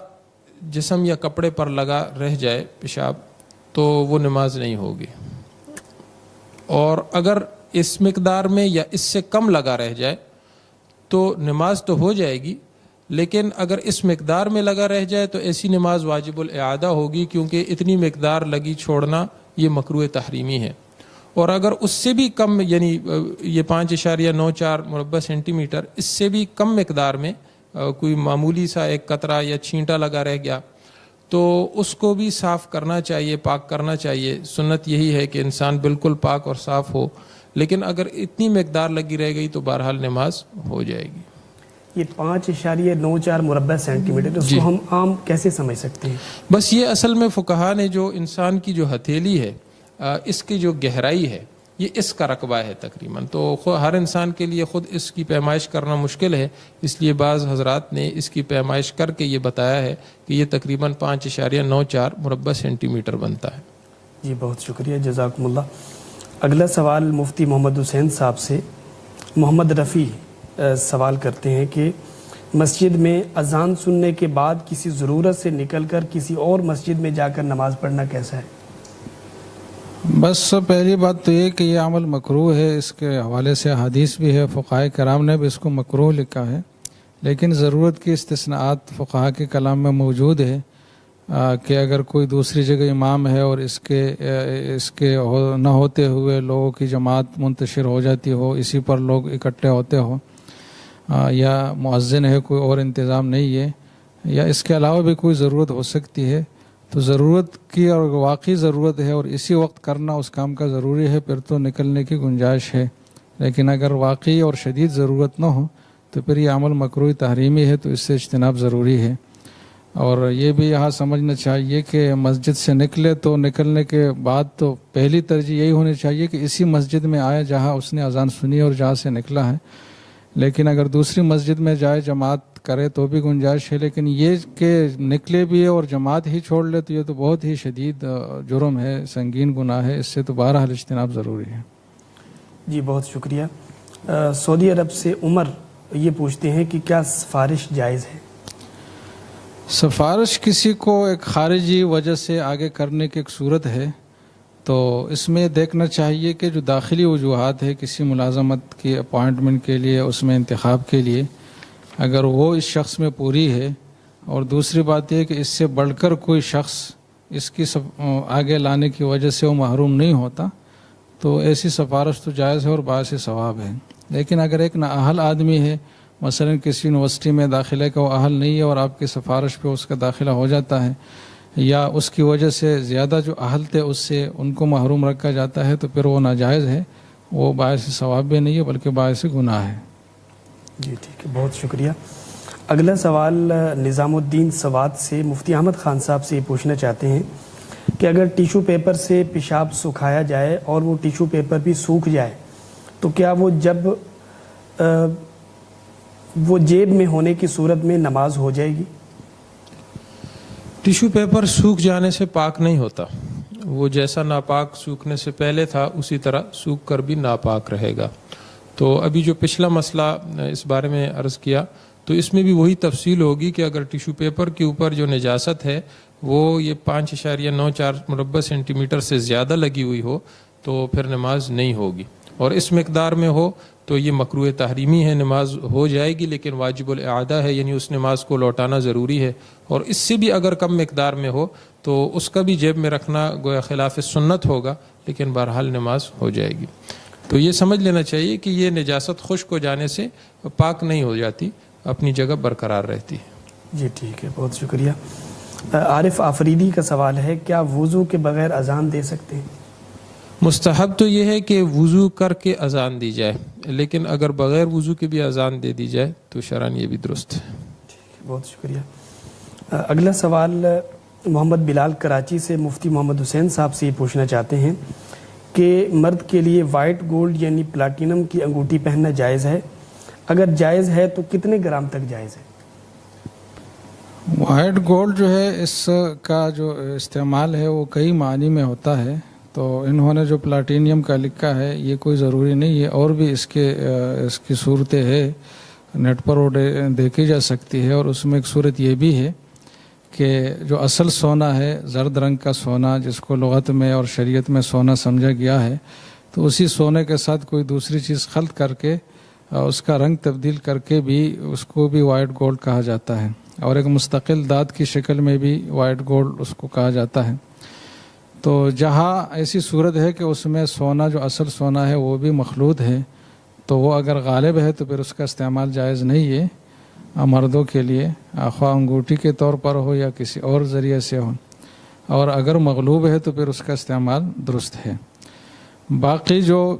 جسم یا کپڑے پر لگا رہ جائے پیشاب تو وہ نماز نہیں ہوگی، اور اگر اس مقدار میں یا اس سے کم لگا رہ جائے تو نماز تو ہو جائے گی، لیکن اگر اس مقدار میں لگا رہ جائے تو ایسی نماز واجب الاعادہ ہوگی، کیونکہ اتنی مقدار لگی چھوڑنا یہ مکروہ تحریمی ہے۔ اور اگر اس سے بھی کم، یعنی یہ 5.94 مربع سینٹی میٹر، اس سے بھی کم مقدار میں کوئی معمولی سا ایک قطرہ یا چھینٹا لگا رہ گیا تو اس کو بھی صاف کرنا چاہیے، پاک کرنا چاہیے۔ سنت یہی ہے کہ انسان بالکل پاک اور صاف ہو، لیکن اگر اتنی مقدار لگی رہ گئی تو بہرحال نماز ہو جائے گی۔ یہ 5.94 مربع سینٹی میٹر، اس کو ہم عام کیسے سمجھ سکتے ہیں؟ بس یہ اصل میں فقہاء نے جو انسان کی جو ہتھیلی ہے، اس کی جو گہرائی ہے، یہ اس کا رقبہ ہے تقریباً، تو ہر انسان کے لیے خود اس کی پیمائش کرنا مشکل ہے، اس لیے بعض حضرات نے اس کی پیمائش کر کے یہ بتایا ہے کہ یہ تقریباً 5.94 مربع سینٹی میٹر بنتا ہے۔ جی بہت شکریہ، جزاکم اللہ۔ اگلا سوال مفتی محمد حسین صاحب سے محمد رفیع سوال کرتے ہیں کہ مسجد میں اذان سننے کے بعد کسی ضرورت سے نکل کر کسی اور مسجد میں جا کر نماز پڑھنا کیسا ہے؟ بس پہلی بات تو یہ کہ یہ عمل مکروہ ہے، اس کے حوالے سے حدیث بھی ہے، فقہاء کرام نے بھی اس کو مکروہ لکھا ہے، لیکن ضرورت کی استثناءات فقہاء کے کلام میں موجود ہے کہ اگر کوئی دوسری جگہ امام ہے اور اس کے نہ ہوتے ہوئے لوگوں کی جماعت منتشر ہو جاتی ہو، اسی پر لوگ اکٹھے ہوتے ہو، یا مؤذن ہے، کوئی اور انتظام نہیں ہے، یا اس کے علاوہ بھی کوئی ضرورت ہو سکتی ہے، تو ضرورت کی اور واقعی ضرورت ہے اور اسی وقت کرنا اس کام کا ضروری ہے، پھر تو نکلنے کی گنجائش ہے۔ لیکن اگر واقعی اور شدید ضرورت نہ ہو تو پھر یہ عمل مکروہ تحریمی ہے، تو اس سے اجتناب ضروری ہے۔ اور یہ بھی یہاں سمجھنا چاہیے کہ مسجد سے نکلے تو نکلنے کے بعد تو پہلی ترجیح یہی ہونی چاہیے کہ اسی مسجد میں آئے جہاں اس نے اذان سنی اور جہاں سے نکلا ہے، لیکن اگر دوسری مسجد میں جائے جماعت کرے تو بھی گنجائش ہے، لیکن یہ کہ نکلے بھی ہے اور جماعت ہی چھوڑ لے تو یہ تو بہت ہی شدید جرم ہے، سنگین گناہ ہے، اس سے تو بہرحال اجتناب ضروری ہے۔ جی بہت شکریہ۔ سعودی عرب سے عمر یہ پوچھتے ہیں کہ کیا سفارش جائز ہے؟ سفارش کسی کو ایک خارجی وجہ سے آگے کرنے کی ایک صورت ہے، تو اس میں دیکھنا چاہیے کہ جو داخلی وجوہات ہے کسی ملازمت کی اپوائنٹمنٹ کے لیے، اس میں انتخاب کے لیے، اگر وہ اس شخص میں پوری ہے، اور دوسری بات یہ کہ اس سے بڑھ کر کوئی شخص اس کی آگے لانے کی وجہ سے وہ محروم نہیں ہوتا، تو ایسی سفارش تو جائز ہے اور باعث ثواب ہے۔ لیکن اگر ایک نااہل آدمی ہے، مثلا کسی یونیورسٹی میں داخلے کا وہ اہل نہیں ہے اور آپ کی سفارش پہ اس کا داخلہ ہو جاتا ہے، یا اس کی وجہ سے زیادہ جو اہل تھے اس سے ان کو محروم رکھا جاتا ہے، تو پھر وہ ناجائز ہے، وہ باعث ثواب بھی نہیں ہے بلکہ باعث گناہ ہے۔ جی ٹھیک ہے، بہت شکریہ۔ اگلا سوال نظام الدین سوات سے مفتی احمد خان صاحب سے یہ پوچھنا چاہتے ہیں کہ اگر ٹیشو پیپر سے پیشاب سکھایا جائے اور وہ ٹیشو پیپر بھی سوکھ جائے تو کیا وہ جب وہ جیب میں ہونے کی صورت میں نماز ہو جائے گی؟ ٹیشو پیپر سوکھ جانے سے پاک نہیں ہوتا، وہ جیسا ناپاک سوکھنے سے پہلے تھا اسی طرح سوکھ کر بھی ناپاک رہے گا۔ تو ابھی جو پچھلا مسئلہ اس بارے میں عرض کیا تو اس میں بھی وہی تفصیل ہوگی کہ اگر ٹیشو پیپر کے اوپر جو نجاست ہے وہ یہ 5.94 مربع سینٹی میٹر سے زیادہ لگی ہوئی ہو تو پھر نماز نہیں ہوگی، اور اس مقدار میں ہو تو یہ مکروہ تحریمی ہے، نماز ہو جائے گی لیکن واجب الاعادہ ہے، یعنی اس نماز کو لوٹانا ضروری ہے، اور اس سے بھی اگر کم مقدار میں ہو تو اس کا بھی جیب میں رکھنا گویا خلاف سنت ہوگا، لیکن بہرحال نماز ہو جائے گی۔ تو یہ سمجھ لینا چاہیے کہ یہ نجاست خشک ہو جانے سے پاک نہیں ہو جاتی، اپنی جگہ برقرار رہتی ہے۔ جی ٹھیک ہے، بہت شکریہ۔ عارف آفریدی کا سوال ہے، کیا وضو کے بغیر اذان دے سکتے ہیں؟ مستحب تو یہ ہے کہ وضو کر کے اذان دی جائے، لیکن اگر بغیر وضو کے بھی اذان دے دی جائے تو شرعاً یہ بھی درست ہے۔ ٹھیک ہے، بہت شکریہ۔ اگلا سوال محمد بلال کراچی سے مفتی محمد حسین صاحب سے یہ پوچھنا چاہتے ہیں کہ مرد کے لیے وائٹ گولڈ یعنی پلاٹینم کی انگوٹھی پہننا جائز ہے؟ اگر جائز ہے تو کتنے گرام تک جائز ہے؟ وائٹ گولڈ جو ہے اس کا جو استعمال ہے وہ کئی معنی میں ہوتا ہے، تو انہوں نے جو پلاٹینیم کا لکھا ہے یہ کوئی ضروری نہیں ہے، اور بھی اس کی صورتیں ہے، نیٹ پر وہ دیکھی جا سکتی ہے، اور اس میں ایک صورت یہ بھی ہے کہ جو اصل سونا ہے، زرد رنگ کا سونا جس کو لغت میں اور شریعت میں سونا سمجھا گیا ہے، تو اسی سونے کے ساتھ کوئی دوسری چیز خلط کر کے اس کا رنگ تبدیل کر کے بھی اس کو بھی وائٹ گولڈ کہا جاتا ہے، اور ایک مستقل دھات کی شکل میں بھی وائٹ گولڈ اس کو کہا جاتا ہے۔ تو جہاں ایسی صورت ہے کہ اس میں سونا جو اصل سونا ہے وہ بھی مخلوط ہے، تو وہ اگر غالب ہے تو پھر اس کا استعمال جائز نہیں ہے مردوں کے لیے، خواہ انگوٹھی کے طور پر ہو یا کسی اور ذریعے سے ہو، اور اگر مغلوب ہے تو پھر اس کا استعمال درست ہے۔ باقی جو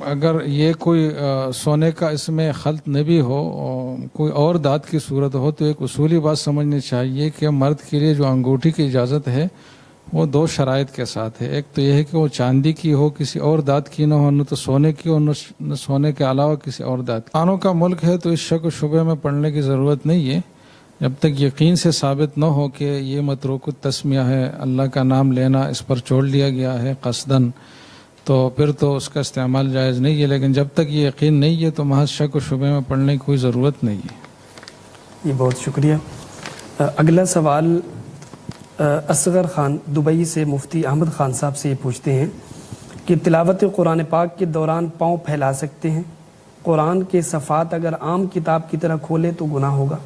اگر یہ کوئی سونے کا اس میں خلط نہ بھی ہو، کوئی اور دھات کی صورت ہو، تو ایک اصولی بات سمجھنی چاہیے کہ مرد کے لیے جو انگوٹھی کی اجازت ہے وہ دو شرائط کے ساتھ ہے۔ ایک تو یہ ہے کہ وہ چاندی کی ہو، کسی اور دھات کی نہ ہو، نہ تو سونے کی ہو، نہ سونے کے علاوہ کسی اور دھات۔ خانوں کا ملک ہے تو اس شک و شبہ میں پڑنے کی ضرورت نہیں ہے، جب تک یقین سے ثابت نہ ہو کہ یہ متروک التسمیہ ہے، اللہ کا نام لینا اس پر چھوڑ دیا گیا ہے قصدن، تو پھر تو اس کا استعمال جائز نہیں ہے، لیکن جب تک یہ یقین نہیں ہے تو محض شک و شبے میں پڑھنے کی کوئی ضرورت نہیں ہے۔ جی بہت شکریہ۔ اگلا سوال اصغر خان دبئی سے مفتی احمد خان صاحب سے یہ پوچھتے ہیں کہ تلاوت قرآن پاک کے دوران پاؤں پھیلا سکتے ہیں؟ قرآن کے صفحات اگر عام کتاب کی طرح کھولے تو گناہ ہوگا؟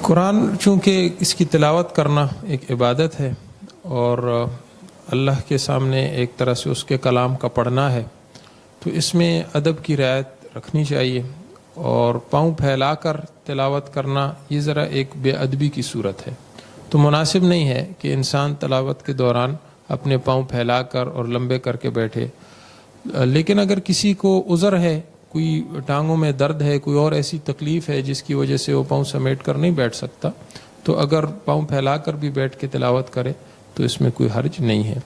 قرآن چونکہ اس کی تلاوت کرنا ایک عبادت ہے اور اللہ کے سامنے ایک طرح سے اس کے کلام کا پڑھنا ہے، تو اس میں ادب کی رعایت رکھنی چاہیے، اور پاؤں پھیلا کر تلاوت کرنا یہ ذرا ایک بے ادبی کی صورت ہے، تو مناسب نہیں ہے کہ انسان تلاوت کے دوران اپنے پاؤں پھیلا کر اور لمبے کر کے بیٹھے۔ لیکن اگر کسی کو عذر ہے، کوئی ٹانگوں میں درد ہے، کوئی اور ایسی تکلیف ہے جس کی وجہ سے وہ پاؤں سمیٹ کر نہیں بیٹھ سکتا، تو اگر پاؤں پھیلا کر بھی بیٹھ کے تلاوت کرے تو اس میں کوئی حرج نہیں ہے۔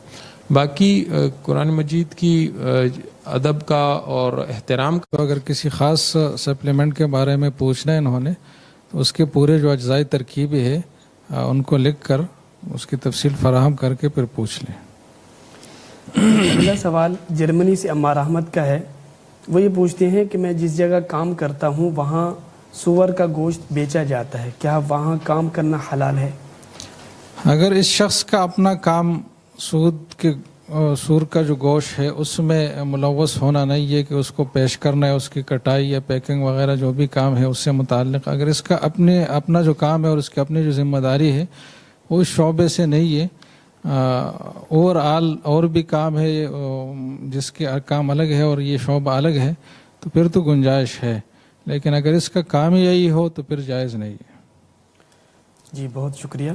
باقی قرآن مجید کی ادب کا اور احترام کا، تو اگر کسی خاص سپلیمنٹ کے بارے میں پوچھنا ہے انہوں نے تو اس کے پورے جو اجزائی ترکیبیں ہے ان کو لکھ کر اس کی تفصیل فراہم کر کے پھر پوچھ لیں۔ اگلا سوال جرمنی سے عمار احمد کا ہے، وہ یہ پوچھتے ہیں کہ میں جس جگہ کام کرتا ہوں وہاں سور کا گوشت بیچا جاتا ہے، کیا وہاں کام کرنا حلال ہے؟ اگر اس شخص کا اپنا کام سور کا جو گوشت ہے اس میں ملوث ہونا نہیں ہے کہ اس کو پیش کرنا ہے، اس کی کٹائی یا پیکنگ وغیرہ جو بھی کام ہے اس سے متعلق، اگر اس کا اپنا جو کام ہے اور اس کی اپنی جو ذمہ داری ہے وہ اس شعبے سے نہیں ہے، اور بھی کام ہے جس کے کام الگ ہے اور یہ شعبہ الگ ہے، تو پھر تو گنجائش ہے، لیکن اگر اس کا کام ہی یہی ہو تو پھر جائز نہیں ہے۔ جی بہت شکریہ۔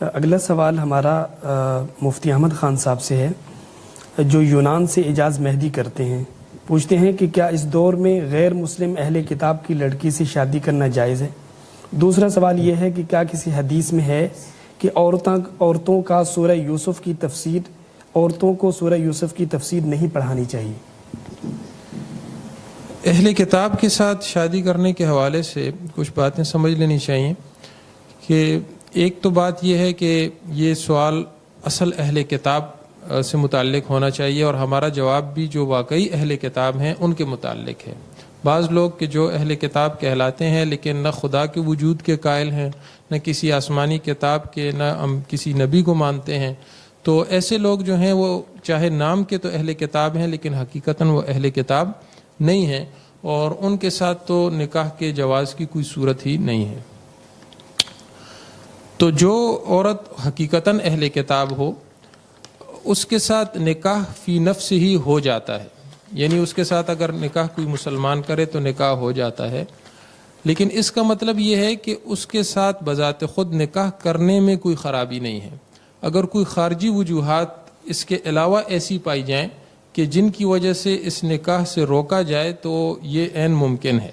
اگلا سوال ہمارا مفتی احمد خان صاحب سے ہے، جو یونان سے اعجاز مہدی کرتے ہیں، پوچھتے ہیں کہ کیا اس دور میں غیر مسلم اہل کتاب کی لڑکی سے شادی کرنا جائز ہے؟ دوسرا سوال یہ ہے کہ کیا کسی حدیث میں ہے کہ عورتوں کا سورہ یوسف کی تفسیر، عورتوں کو سورہ یوسف کی تفسیر نہیں پڑھانی چاہیے؟ اہل کتاب کے ساتھ شادی کرنے کے حوالے سے کچھ باتیں سمجھ لینی چاہیے کہ ایک تو بات یہ ہے کہ یہ سوال اصل اہل کتاب سے متعلق ہونا چاہیے، اور ہمارا جواب بھی جو واقعی اہل کتاب ہیں ان کے متعلق ہے۔ بعض لوگ کہ جو اہل کتاب کہلاتے ہیں لیکن نہ خدا کے وجود کے قائل ہیں، نہ کسی آسمانی کتاب کے، نہ کسی نبی کو مانتے ہیں، تو ایسے لوگ جو ہیں وہ چاہے نام کے تو اہل کتاب ہیں لیکن حقیقتاً وہ اہل کتاب نہیں ہیں، اور ان کے ساتھ تو نکاح کے جواز کی کوئی صورت ہی نہیں ہے۔ تو جو عورت حقیقتاً اہل کتاب ہو اس کے ساتھ نکاح فی نفس ہی ہو جاتا ہے، یعنی اس کے ساتھ اگر نکاح کوئی مسلمان کرے تو نکاح ہو جاتا ہے، لیکن اس کا مطلب یہ ہے کہ اس کے ساتھ بذات خود نکاح کرنے میں کوئی خرابی نہیں ہے۔ اگر کوئی خارجی وجوہات اس کے علاوہ ایسی پائی جائیں کہ جن کی وجہ سے اس نکاح سے روکا جائے تو یہ عین ممکن ہے،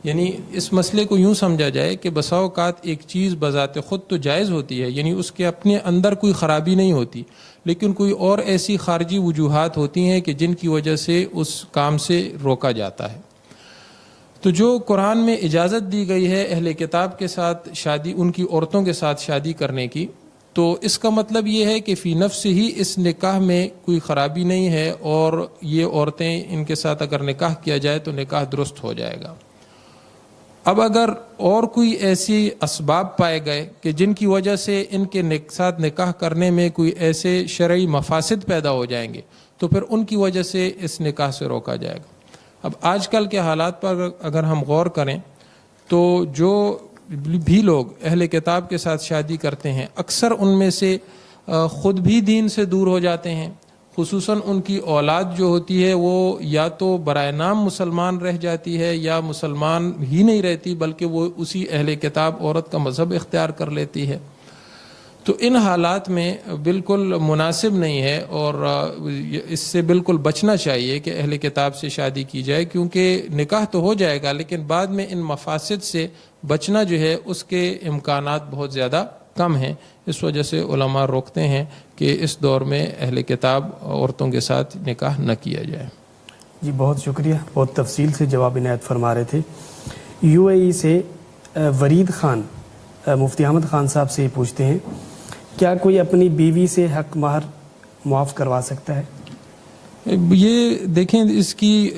یعنی اس مسئلے کو یوں سمجھا جائے کہ بسا اوقات ایک چیز بذات خود تو جائز ہوتی ہے، یعنی اس کے اپنے اندر کوئی خرابی نہیں ہوتی، لیکن کوئی اور ایسی خارجی وجوہات ہوتی ہیں کہ جن کی وجہ سے اس کام سے روکا جاتا ہے۔ تو جو قرآن میں اجازت دی گئی ہے اہل کتاب کے ساتھ شادی، ان کی عورتوں کے ساتھ شادی کرنے کی، تو اس کا مطلب یہ ہے کہ فی نفس ہی اس نکاح میں کوئی خرابی نہیں ہے، اور یہ عورتیں ان کے ساتھ اگر نکاح کیا جائے تو نکاح درست ہو جائے گا۔ اب اگر اور کوئی ایسی اسباب پائے گئے کہ جن کی وجہ سے ان کے ساتھ نکاح کرنے میں کوئی ایسے شرعی مفاسد پیدا ہو جائیں گے تو پھر ان کی وجہ سے اس نکاح سے روکا جائے گا۔ اب آج کل کے حالات پر اگر ہم غور کریں تو جو بھی لوگ اہل کتاب کے ساتھ شادی کرتے ہیں اکثر ان میں سے خود بھی دین سے دور ہو جاتے ہیں، خصوصاً ان کی اولاد جو ہوتی ہے وہ یا تو برائے نام مسلمان رہ جاتی ہے یا مسلمان ہی نہیں رہتی، بلکہ وہ اسی اہل کتاب عورت کا مذہب اختیار کر لیتی ہے۔ تو ان حالات میں بالکل مناسب نہیں ہے، اور اس سے بالکل بچنا چاہیے کہ اہل کتاب سے شادی کی جائے، کیونکہ نکاح تو ہو جائے گا لیکن بعد میں ان مفاسد سے بچنا جو ہے اس کے امکانات بہت زیادہ کم ہیں۔ اس وجہ سے علماء روکتے ہیں کہ اس دور میں اہل کتاب عورتوں کے ساتھ نکاح نہ کیا جائے۔ جی بہت شکریہ، بہت تفصیل سے جواب عنایت فرما رہے تھے۔ یو اے ای سے ورید خان مفتی احمد خان صاحب سے یہ پوچھتے ہیں، کیا کوئی اپنی بیوی سے حق مہر معاف کروا سکتا ہے؟ یہ دیکھیں اس کی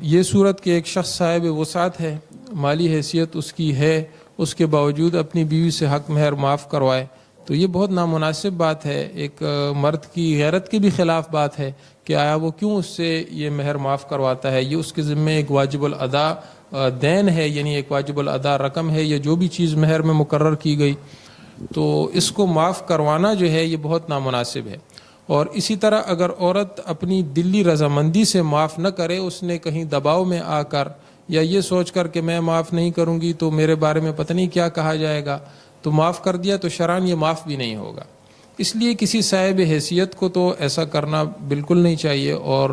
یہ صورت کہ ایک شخص صاحب وسعت ہے، مالی حیثیت اس کی ہے، اس کے باوجود اپنی بیوی سے حق مہر معاف کروائے، تو یہ بہت نامناسب بات ہے، ایک مرد کی غیرت کے بھی خلاف بات ہے کہ آیا وہ کیوں اس سے یہ مہر معاف کرواتا ہے۔ یہ اس کے ذمے ایک واجب الادا دین ہے، یعنی ایک واجب الادا رقم ہے، یا جو بھی چیز مہر میں مقرر کی گئی، تو اس کو معاف کروانا جو ہے یہ بہت نامناسب ہے۔ اور اسی طرح اگر عورت اپنی دلی رضامندی سے معاف نہ کرے، اس نے کہیں دباؤ میں آ کر یا یہ سوچ کر کہ میں معاف نہیں کروں گی تو میرے بارے میں پتہ نہیں کیا کہا جائے گا، تو معاف کر دیا تو شرعاً یہ معاف بھی نہیں ہوگا۔ اس لیے کسی صاحب حیثیت کو تو ایسا کرنا بالکل نہیں چاہیے اور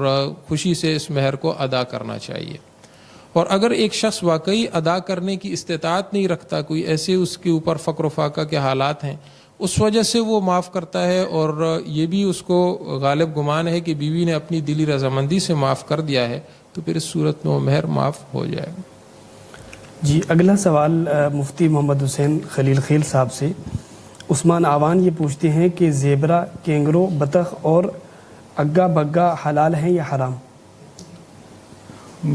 خوشی سے اس مہر کو ادا کرنا چاہیے۔ اور اگر ایک شخص واقعی ادا کرنے کی استطاعت نہیں رکھتا، کوئی ایسے اس کے اوپر فقر و فاقہ کے حالات ہیں، اس وجہ سے وہ معاف کرتا ہے اور یہ بھی اس کو غالب گمان ہے کہ بیوی نے اپنی دلی رضامندی سے معاف کر دیا ہے، تو پھر اس صورت میں وہ مہر معاف ہو جائے گا۔ جی اگلا سوال مفتی محمد حسین خلیل خیل صاحب سے عثمان آوان یہ پوچھتے ہیں کہ زیبرا، کینگرو، بطخ اور اگا بگا حلال ہیں یا حرام؟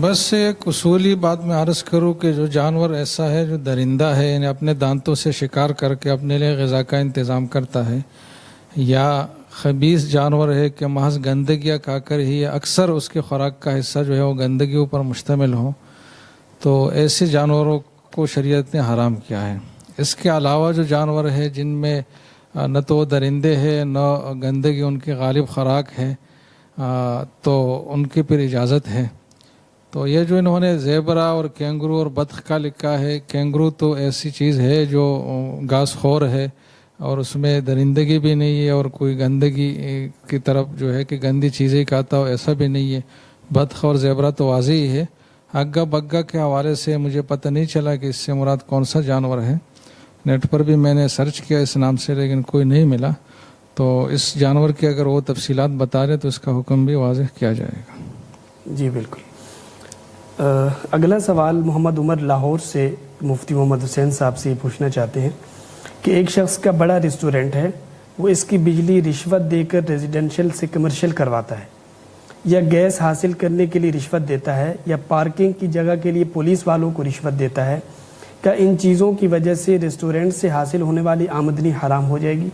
بس ایک اصولی بات میں عرض کروں کہ جو جانور ایسا ہے جو درندہ ہے، یعنی اپنے دانتوں سے شکار کر کے اپنے لیے غذا کا انتظام کرتا ہے، یا خبیث جانور ہے کہ محض گندگیاں کھا کر ہی اکثر اس کے خوراک کا حصہ جو ہے وہ گندگی اوپر مشتمل ہو، تو ایسے جانوروں کو شریعت نے حرام کیا ہے۔ اس کے علاوہ جو جانور ہے جن میں نہ تو درندے ہیں نہ گندگی ان کی غالب خوراک ہے، تو ان کی پھر اجازت ہے۔ تو یہ جو انہوں نے زیبرا اور کینگرو اور بطخ کا لکھا ہے، کینگرو تو ایسی چیز ہے جو گھاس خور ہے اور اس میں درندگی بھی نہیں ہے اور کوئی گندگی کی طرف جو ہے کہ گندی چیزیں کھاتا ہو ایسا بھی نہیں ہے۔ بطخ اور زیبرا تو واضح ہی ہے۔ اگا بگا کے حوالے سے مجھے پتہ نہیں چلا کہ اس سے مراد کون سا جانور ہے، نیٹ پر بھی میں نے سرچ کیا اس نام سے لیکن کوئی نہیں ملا، تو اس جانور کی اگر وہ تفصیلات بتا رہے تو اس کا حکم بھی واضح کیا جائے گا۔ جی بالکل۔ اگلا سوال محمد عمر لاہور سے مفتی محمد حسین صاحب سے یہ پوچھنا چاہتے ہیں کہ ایک شخص کا بڑا ریسٹورنٹ ہے، وہ اس کی بجلی رشوت دے کر ریزیڈینشل سے کمرشل کرواتا ہے، یا گیس حاصل کرنے کے لیے رشوت دیتا ہے، یا پارکنگ کی جگہ کے لیے پولیس والوں کو رشوت دیتا ہے، کیا ان چیزوں کی وجہ سے ریسٹورنٹ سے حاصل ہونے والی آمدنی حرام ہو جائے گی؟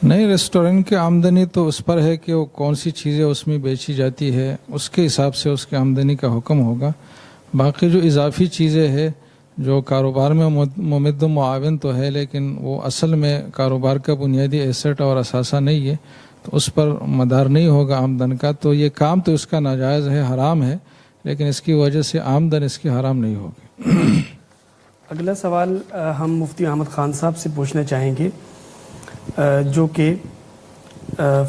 نہیں، ریسٹورنٹ کی آمدنی تو اس پر ہے کہ وہ کون سی چیزیں اس میں بیچی جاتی ہے، اس کے حساب سے اس کی آمدنی کا حکم ہوگا۔ باقی جو اضافی چیزیں ہیں جو کاروبار میں ممد و معاون تو ہے لیکن وہ اصل میں کاروبار کا بنیادی ایسٹ اور اثاثہ نہیں ہے، تو اس پر مدار نہیں ہوگا آمدن کا، تو یہ کام تو اس کا ناجائز ہے، حرام ہے، لیکن اس کی وجہ سے آمدن اس کی حرام نہیں ہوگی۔ اگلا سوال ہم مفتی احمد خان صاحب سے پوچھنا چاہیں گے، جو کہ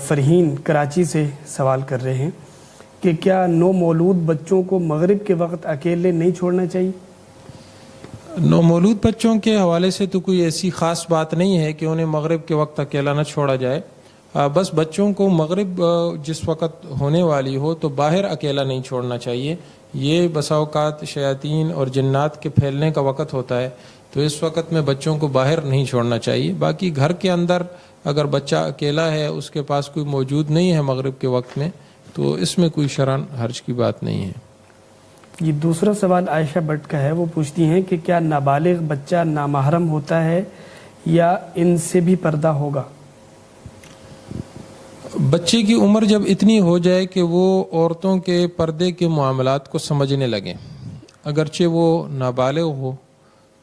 فرحین کراچی سے سوال کر رہے ہیں کہ کیا نومولود بچوں کو مغرب کے وقت اکیلے نہیں چھوڑنا چاہیے؟ نومولود بچوں کے حوالے سے تو کوئی ایسی خاص بات نہیں ہے کہ انہیں مغرب کے وقت اکیلا نہ چھوڑا جائے، بس بچوں کو مغرب جس وقت ہونے والی ہو تو باہر اکیلا نہیں چھوڑنا چاہیے۔ یہ بسا اوقات شیاطین اور جنات کے پھیلنے کا وقت ہوتا ہے، تو اس وقت میں بچوں کو باہر نہیں چھوڑنا چاہیے۔ باقی گھر کے اندر اگر بچہ اکیلا ہے، اس کے پاس کوئی موجود نہیں ہے مغرب کے وقت میں، تو اس میں کوئی شرعاً حرج کی بات نہیں ہے۔ یہ دوسرا سوال عائشہ بٹ کا ہے، وہ پوچھتی ہیں کہ کیا نابالغ بچہ نامحرم ہوتا ہے یا ان سے بھی پردہ ہوگا؟ بچے کی عمر جب اتنی ہو جائے کہ وہ عورتوں کے پردے کے معاملات کو سمجھنے لگیں، اگرچہ وہ نابالغ ہو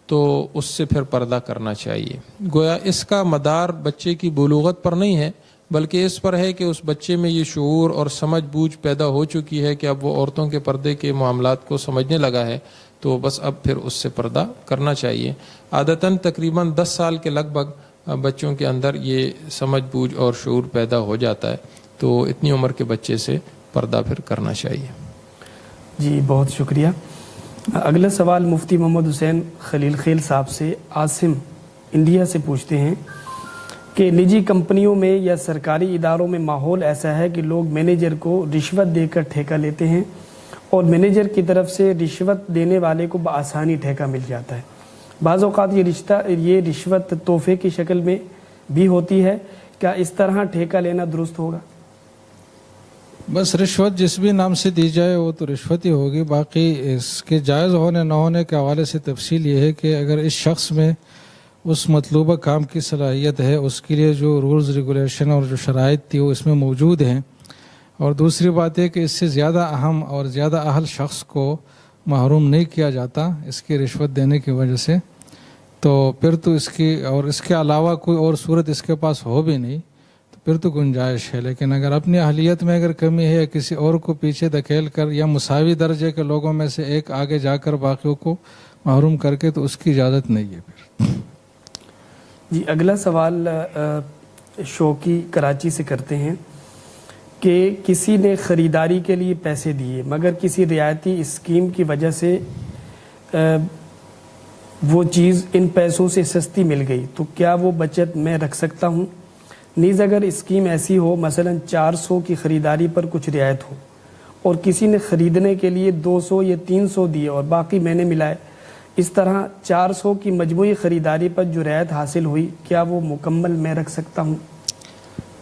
تو اس سے پھر پردہ کرنا چاہیے۔ گویا اس کا مدار بچے کی بلوغت پر نہیں ہے، بلکہ اس پر ہے کہ اس بچے میں یہ شعور اور سمجھ بوجھ پیدا ہو چکی ہے کہ اب وہ عورتوں کے پردے کے معاملات کو سمجھنے لگا ہے، تو بس اب پھر اس سے پردہ کرنا چاہیے۔ عادتاً تقریباً 10 سال کے لگ بھگ بچوں کے اندر یہ سمجھ بوجھ اور شعور پیدا ہو جاتا ہے، تو اتنی عمر کے بچے سے پردہ پھر کرنا چاہیے۔ جی بہت شکریہ۔ اگلا سوال مفتی محمد حسین خلیل خیل صاحب سے عاصم انڈیا سے پوچھتے ہیں کہ نجی کمپنیوں میں یا سرکاری اداروں میں ماحول ایسا ہے کہ لوگ مینیجر کو رشوت دے کر ٹھیکہ لیتے ہیں اور مینیجر کی طرف سے رشوت دینے والے کو بآسانی ٹھیکہ مل جاتا ہے۔ بعض اوقات یہ رشوت تحفے کی شکل میں بھی ہوتی ہے، کیا اس طرح ٹھیکہ لینا درست ہوگا؟ بس رشوت جس بھی نام سے دی جائے وہ تو رشوت ہی ہوگی. باقی اس کے جائز ہونے نہ ہونے کے حوالے سے تفصیل یہ ہے کہ اگر اس شخص میں اس مطلوبہ کام کی صلاحیت ہے, اس کے لیے جو رولز ریگولیشن اور جو شرائط تھی وہ اس میں موجود ہیں, اور دوسری بات ہے کہ اس سے زیادہ اہم اور زیادہ اہل شخص کو محروم نہیں کیا جاتا اس کی رشوت دینے کی وجہ سے, تو پھر تو اس کی اور اس کے علاوہ کوئی اور صورت اس کے پاس ہو بھی نہیں تو پھر تو گنجائش ہے. لیکن اگر اپنی اہلیت میں اگر کمی ہے یا کسی اور کو پیچھے دھکیل کر یا مساوی درجے کے لوگوں میں سے ایک آگے جا کر باقیوں کو محروم کر کے, تو اس کی اجازت نہیں ہے پھر. جی اگلا سوال شوقی کراچی سے کرتے ہیں کہ کسی نے خریداری کے لیے پیسے دیے مگر کسی رعایتی اسکیم کی وجہ سے وہ چیز ان پیسوں سے سستی مل گئی, تو کیا وہ بچت میں رکھ سکتا ہوں؟ نیز اگر اسکیم ایسی ہو مثلا 400 کی خریداری پر کچھ رعایت ہو اور کسی نے خریدنے کے لیے 200 یا 300 دیے اور باقی میں نے ملائے, اس طرح 400 کی مجموعی خریداری پر جو رعایت حاصل ہوئی کیا وہ مکمل میں رکھ سکتا ہوں؟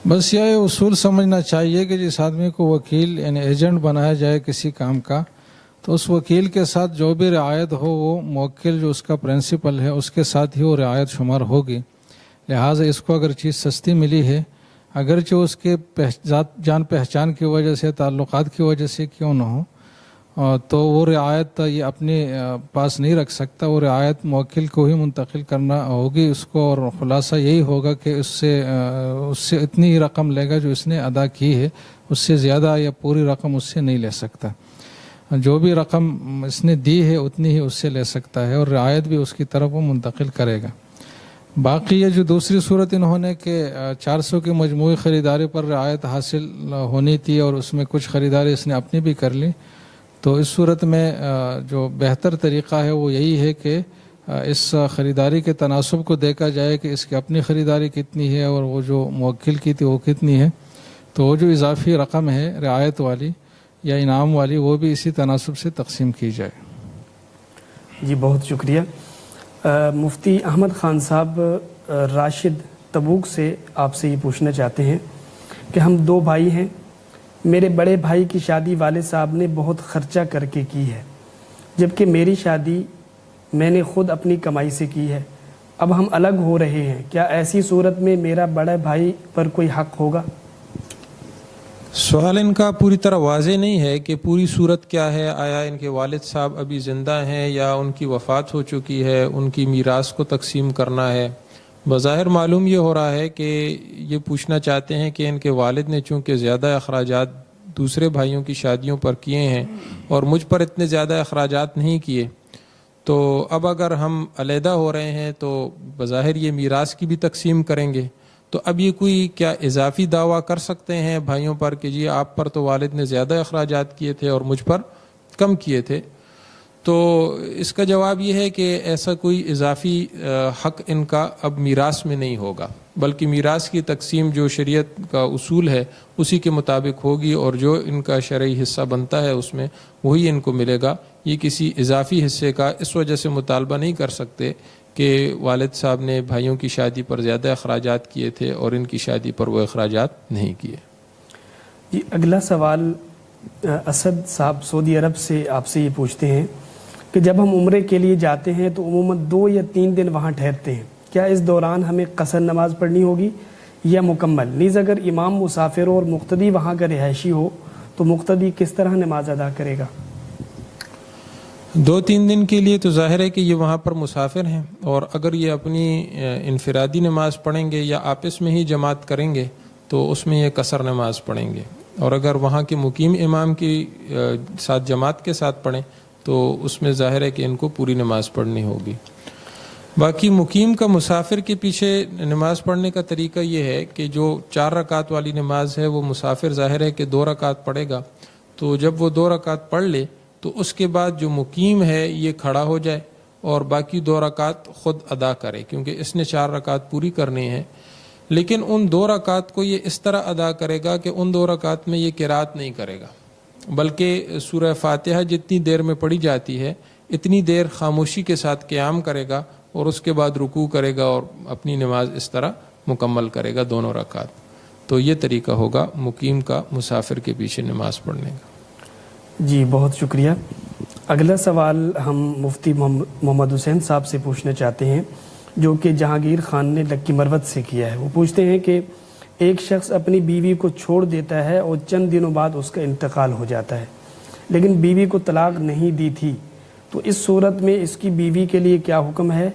بس یہ اصول سمجھنا چاہیے کہ جس آدمی کو وکیل یعنی ایجنٹ بنایا جائے کسی کام کا, تو اس وکیل کے ساتھ جو بھی رعایت ہو وہ موکل جو اس کا پرنسپل ہے اس کے ساتھ ہی وہ رعایت شمار ہوگی. لہٰذا اس کو اگر چیز سستی ملی ہے, اگرچہ اس کے جان پہچان کی وجہ سے تعلقات کی وجہ سے کیوں نہ ہو, تو وہ رعایت یہ اپنے پاس نہیں رکھ سکتا, وہ رعایت موکل کو ہی منتقل کرنا ہوگی اس کو, اور خلاصہ یہی ہوگا کہ اس سے اتنی ہی رقم لے گا جو اس نے ادا کی ہے, اس سے زیادہ یا پوری رقم اس سے نہیں لے سکتا. جو بھی رقم اس نے دی ہے اتنی ہی اس سے لے سکتا ہے, اور رعایت بھی اس کی طرف وہ منتقل کرے گا. باقی یہ جو دوسری صورت انہوں نے کہ 400 کی مجموعی خریداری پر رعایت حاصل ہونی تھی اور اس میں کچھ خریداری اس نے اپنی بھی کر لی, تو اس صورت میں جو بہتر طریقہ ہے وہ یہی ہے کہ اس خریداری کے تناسب کو دیکھا جائے کہ اس کی اپنی خریداری کتنی ہے اور وہ جو موکل کی تھی وہ کتنی ہے, تو وہ جو اضافی رقم ہے رعایت والی یا انعام والی وہ بھی اسی تناسب سے تقسیم کی جائے. جی بہت شکریہ. مفتی احمد خان صاحب راشد تبوک سے آپ سے یہ پوچھنا چاہتے ہیں کہ ہم 2 بھائی ہیں, میرے بڑے بھائی کی شادی والد صاحب نے بہت خرچہ کر کے کی ہے, جبکہ میری شادی میں نے خود اپنی کمائی سے کی ہے. اب ہم الگ ہو رہے ہیں, کیا ایسی صورت میں میرا بڑا بھائی پر کوئی حق ہوگا؟ سوال ان کا پوری طرح واضح نہیں ہے کہ پوری صورت کیا ہے. آیا ان کے والد صاحب ابھی زندہ ہیں یا ان کی وفات ہو چکی ہے, ان کی میراث کو تقسیم کرنا ہے. بظاہر معلوم یہ ہو رہا ہے کہ یہ پوچھنا چاہتے ہیں کہ ان کے والد نے چونکہ زیادہ اخراجات دوسرے بھائیوں کی شادیوں پر کیے ہیں اور مجھ پر اتنے زیادہ اخراجات نہیں کیے, تو اب اگر ہم علیحدہ ہو رہے ہیں تو بظاہر یہ میراث کی بھی تقسیم کریں گے, تو اب یہ کوئی کیا اضافی دعویٰ کر سکتے ہیں بھائیوں پر کہ جی آپ پر تو والد نے زیادہ اخراجات کیے تھے اور مجھ پر کم کیے تھے؟ تو اس کا جواب یہ ہے کہ ایسا کوئی اضافی حق ان کا اب میراث میں نہیں ہوگا, بلکہ میراث کی تقسیم جو شریعت کا اصول ہے اسی کے مطابق ہوگی, اور جو ان کا شرعی حصہ بنتا ہے اس میں وہی ان کو ملے گا. یہ کسی اضافی حصے کا اس وجہ سے مطالبہ نہیں کر سکتے کہ والد صاحب نے بھائیوں کی شادی پر زیادہ اخراجات کیے تھے اور ان کی شادی پر وہ اخراجات نہیں کیے. جی اگلا سوال اسد صاحب سعودی عرب سے آپ سے یہ پوچھتے ہیں کہ جب ہم عمرے کے لیے جاتے ہیں تو عموماً 2 یا 3 دن وہاں ٹھہرتے ہیں, کیا اس دوران ہمیں قصر نماز پڑھنی ہوگی یا مکمل؟ نیز اگر امام مسافر ہو اور مقتدی وہاں کا رہائشی ہو تو مقتدی کس طرح نماز ادا کرے گا؟ 2-3 دن کے لیے تو ظاہر ہے کہ یہ وہاں پر مسافر ہیں, اور اگر یہ اپنی انفرادی نماز پڑھیں گے یا آپس میں ہی جماعت کریں گے تو اس میں یہ قصر نماز پڑھیں گے, اور اگر وہاں کے مقیم امام کی ساتھ جماعت کے ساتھ پڑھیں تو اس میں ظاہر ہے کہ ان کو پوری نماز پڑھنی ہوگی. باقی مقیم کا مسافر کے پیچھے نماز پڑھنے کا طریقہ یہ ہے کہ جو 4 رکعت والی نماز ہے وہ مسافر ظاہر ہے کہ 2 رکعت پڑھے گا, تو جب وہ 2 رکعت پڑھ لے تو اس کے بعد جو مقیم ہے یہ کھڑا ہو جائے اور باقی 2 رکعت خود ادا کرے, کیونکہ اس نے 4 رکعت پوری کرنی ہے. لیکن ان 2 رکعت کو یہ اس طرح ادا کرے گا کہ ان 2 رکعت میں یہ قرات نہیں کرے گا, بلکہ سورہ فاتحہ جتنی دیر میں پڑھی جاتی ہے اتنی دیر خاموشی کے ساتھ قیام کرے گا اور اس کے بعد رکوع کرے گا اور اپنی نماز اس طرح مکمل کرے گا 2 رکعت. تو یہ طریقہ ہوگا مقیم کا مسافر کے پیچھے نماز پڑھنے کا۔ جی بہت شکریہ۔ اگلا سوال ہم مفتی محمد حسین صاحب سے پوچھنا چاہتے ہیں، جو کہ جہانگیر خان نے لکی مروت سے کیا ہے۔ وہ پوچھتے ہیں کہ ایک شخص اپنی بیوی کو چھوڑ دیتا ہے اور چند دنوں بعد اس کا انتقال ہو جاتا ہے، لیکن بیوی کو طلاق نہیں دی تھی، تو اس صورت میں اس کی بیوی کے لیے کیا حکم ہے؟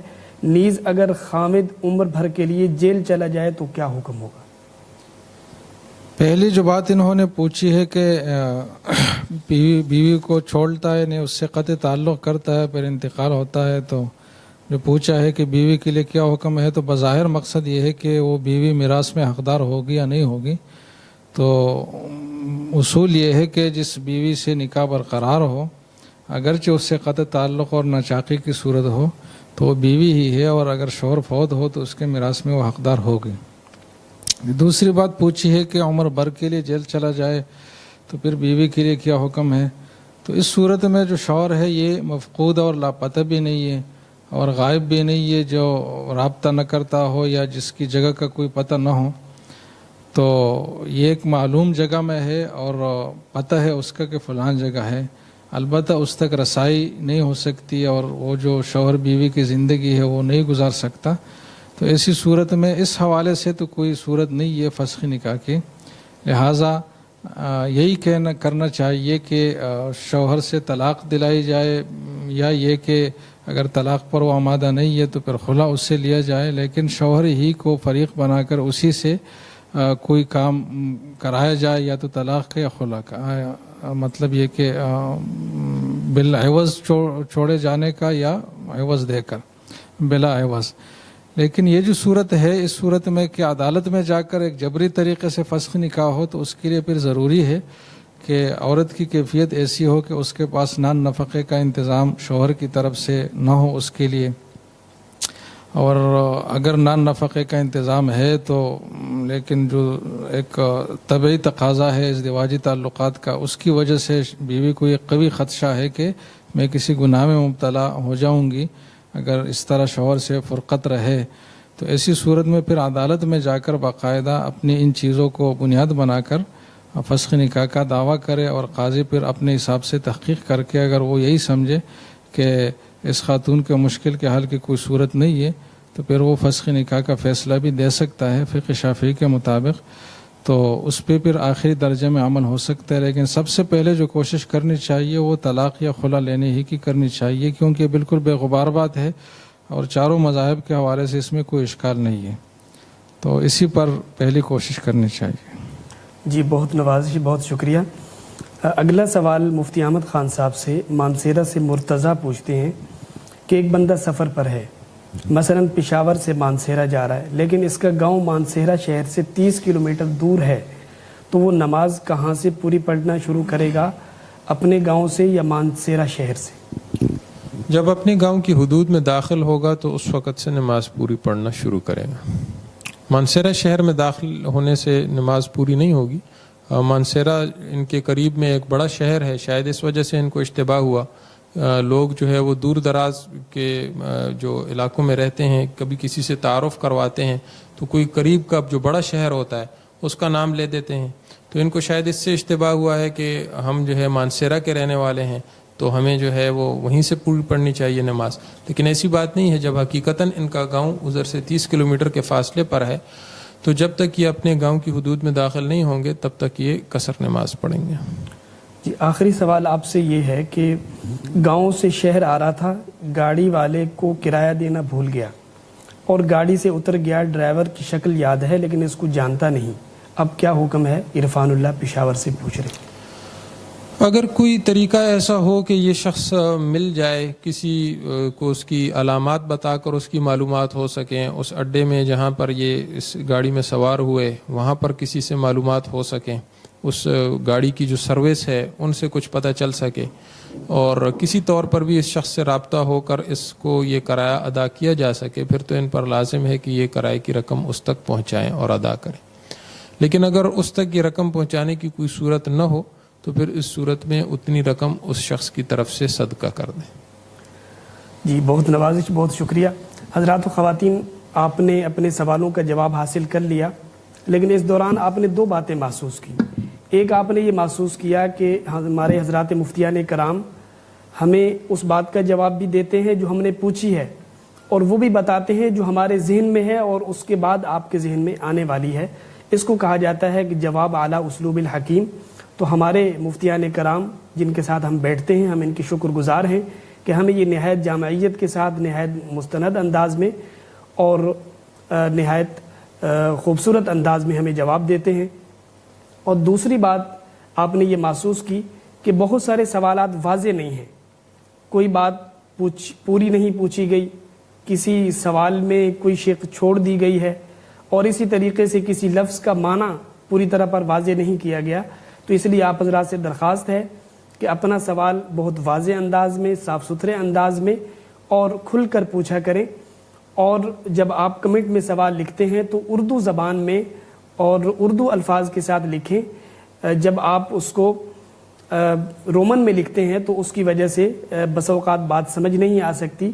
نیز اگر خامد عمر بھر کے لیے جیل چلا جائے تو کیا حکم ہوگا؟ پہلی جو بات انہوں نے پوچھی ہے کہ بیوی کو چھوڑتا ہے، نہیں اس سے قطع تعلق کرتا ہے، پھر انتقال ہوتا ہے، تو جو پوچھا ہے کہ بیوی کے لیے کیا حکم ہے، تو بظاہر مقصد یہ ہے کہ وہ بیوی میراث میں حقدار ہوگی یا نہیں ہوگی۔ تو اصول یہ ہے کہ جس بیوی سے نکاح برقرار ہو، اگرچہ اس سے قطع تعلق اور ناچاقی کی صورت ہو تو وہ بیوی ہی ہے، اور اگر شوہر فوت ہو تو اس کے میراث میں وہ حقدار ہوگی۔ دوسری بات پوچھی ہے کہ عمر بھر کے لیے جیل چلا جائے تو پھر بیوی کے لیے کیا حکم ہے؟ تو اس صورت میں جو شوہر ہے یہ مفقود اور لاپتہ بھی نہیں ہے اور غائب بھی نہیں ہے، جو رابطہ نہ کرتا ہو یا جس کی جگہ کا کوئی پتہ نہ ہو، تو یہ ایک معلوم جگہ میں ہے اور پتہ ہے اس کا کہ فلان جگہ ہے، البتہ اس تک رسائی نہیں ہو سکتی اور وہ جو شوہر بیوی کی زندگی ہے وہ نہیں گزار سکتا، تو ایسی صورت میں اس حوالے سے تو کوئی صورت نہیں ہے فسخ نکاح کی۔ لہٰذا یہی کرنا چاہیے کہ شوہر سے طلاق دلائی جائے، یا یہ کہ اگر طلاق پر وہ آمادہ نہیں ہے تو پھر خلا اس سے لیا جائے، لیکن شوہر ہی کو فریق بنا کر اسی سے کوئی کام کرایا جائے، یا تو طلاق کا یا خلا کا، مطلب یہ کہ بالعوض چھوڑے جانے کا یا عوض دے کر بلا عوض۔ لیکن یہ جو صورت ہے، اس صورت میں کہ عدالت میں جا کر ایک جبری طریقے سے فسخ نکاح ہو، تو اس کے لیے پھر ضروری ہے کہ عورت کی کیفیت ایسی ہو کہ اس کے پاس نان نفقے کا انتظام شوہر کی طرف سے نہ ہو اس کے لیے، اور اگر نان نفقے کا انتظام ہے تو لیکن جو ایک طبعی تقاضا ہے ازدواجی تعلقات کا، اس کی وجہ سے بیوی کو یہ قوی خدشہ ہے کہ میں کسی گناہ میں مبتلا ہو جاؤں گی اگر اس طرح شوہر سے فرقت رہے، تو ایسی صورت میں پھر عدالت میں جا کر باقاعدہ اپنی ان چیزوں کو بنیاد بنا کر فسخ نکاح کا دعویٰ کرے، اور قاضی پھر اپنے حساب سے تحقیق کر کے اگر وہ یہی سمجھے کہ اس خاتون کے مشکل کے حل کی کوئی صورت نہیں ہے تو پھر وہ فسخ نکاح کا فیصلہ بھی دے سکتا ہے فقہ شافعی کے مطابق، تو اس پہ پھر آخری درجے میں عمل ہو سکتا ہے۔ لیکن سب سے پہلے جو کوشش کرنی چاہیے وہ طلاق یا خلا لینے ہی کی کرنی چاہیے، کیونکہ بالکل بے غبار بات ہے اور چاروں مذاہب کے حوالے سے اس میں کوئی اشکال نہیں ہے، تو اسی پر پہلی کوشش کرنی چاہیے۔ جی بہت نوازش، بہت شکریہ۔ اگلا سوال مفتی احمد خان صاحب سے مانسیرہ سے مرتضیٰ پوچھتے ہیں کہ ایک بندہ سفر پر ہے، مثلا پشاور سے مانسیرہ جا رہا ہے، لیکن اس کا گاؤں مانسیرہ شہر سے 30 کلومیٹر دور ہے، تو وہ نماز کہاں سے پوری پڑھنا شروع کرے گا، اپنے گاؤں سے یا مانسیرہ شہر سے؟ جب اپنے گاؤں کی حدود میں داخل ہوگا تو اس وقت سے نماز پوری پڑھنا شروع کرے گا۔ مانسیرہ شہر میں داخل ہونے سے نماز پوری نہیں ہوگی۔ مانسیرہ ان کے قریب میں ایک بڑا شہر ہے، شاید اس وجہ سے ان کو اشتباہ ہوا۔ لوگ جو ہے وہ دور دراز کے جو علاقوں میں رہتے ہیں، کبھی کسی سے تعارف کرواتے ہیں تو کوئی قریب کا جو بڑا شہر ہوتا ہے اس کا نام لے دیتے ہیں، تو ان کو شاید اس سے اشتباہ ہوا ہے کہ ہم جو ہے مانسیرہ کے رہنے والے ہیں تو ہمیں جو ہے وہ وہیں سے پوری پڑھنی چاہیے نماز، لیکن ایسی بات نہیں ہے۔ جب حقیقتاً ان کا گاؤں ادھر سے 30 کلومیٹر کے فاصلے پر ہے تو جب تک یہ اپنے گاؤں کی حدود میں داخل نہیں ہوں گے تب تک یہ قصر نماز پڑھیں گے۔ جی آخری سوال آپ سے یہ ہے کہ گاؤں سے شہر آ رہا تھا، گاڑی والے کو کرایہ دینا بھول گیا اور گاڑی سے اتر گیا، ڈرائیور کی شکل یاد ہے لیکن اس کو جانتا نہیں، اب کیا حکم ہے؟ عرفان اللہ پشاور سے پوچھ رہے ہیں۔ اگر کوئی طریقہ ایسا ہو کہ یہ شخص مل جائے، کسی کو اس کی علامات بتا کر اس کی معلومات ہو سکیں، اس اڈے میں جہاں پر یہ اس گاڑی میں سوار ہوئے وہاں پر کسی سے معلومات ہو سکیں، اس گاڑی کی جو سروس ہے ان سے کچھ پتہ چل سکے، اور کسی طور پر بھی اس شخص سے رابطہ ہو کر اس کو یہ کرایہ ادا کیا جا سکے، پھر تو ان پر لازم ہے کہ یہ کرایے کی رقم اس تک پہنچائیں اور ادا کریں۔ لیکن اگر اس تک یہ رقم پہنچانے کی کوئی صورت نہ ہو تو پھر اس صورت میں اتنی رقم اس شخص کی طرف سے صدقہ کر دیں۔ جی بہت نوازش، بہت شکریہ۔ حضرات و خواتین، آپ نے اپنے سوالوں کا جواب حاصل کر لیا۔ لیکن اس دوران آپ نے دو باتیں محسوس کی. ایک آپ نے یہ محسوس کیا کہ ہمارے حضرات مفتیان کرام ہمیں اس بات کا جواب بھی دیتے ہیں جو ہم نے پوچھی ہے، اور وہ بھی بتاتے ہیں جو ہمارے ذہن میں ہے اور اس کے بعد آپ کے ذہن میں آنے والی ہے. اس کو کہا جاتا ہے کہ جواب اعلیٰ اسلوب الحکیم. تو ہمارے مفتیان کرام جن کے ساتھ ہم بیٹھتے ہیں، ہم ان کے شکر گزار ہیں کہ ہمیں یہ نہایت جامعیت کے ساتھ، نہایت مستند انداز میں اور نہایت خوبصورت انداز میں ہمیں جواب دیتے ہیں. اور دوسری بات آپ نے یہ محسوس کی کہ بہت سارے سوالات واضح نہیں ہیں، کوئی بات پوری نہیں پوچھی گئی، کسی سوال میں کوئی شق چھوڑ دی گئی ہے، اور اسی طریقے سے کسی لفظ کا معنی پوری طرح پر واضح نہیں کیا گیا. تو اس لیے آپ حضرات سے درخواست ہے کہ اپنا سوال بہت واضح انداز میں، صاف ستھرے انداز میں اور کھل کر پوچھا کریں. اور جب آپ کمنٹ میں سوال لکھتے ہیں تو اردو زبان میں اور اردو الفاظ کے ساتھ لکھیں. جب آپ اس کو رومن میں لکھتے ہیں تو اس کی وجہ سے بس اوقات بات سمجھ نہیں آ سکتی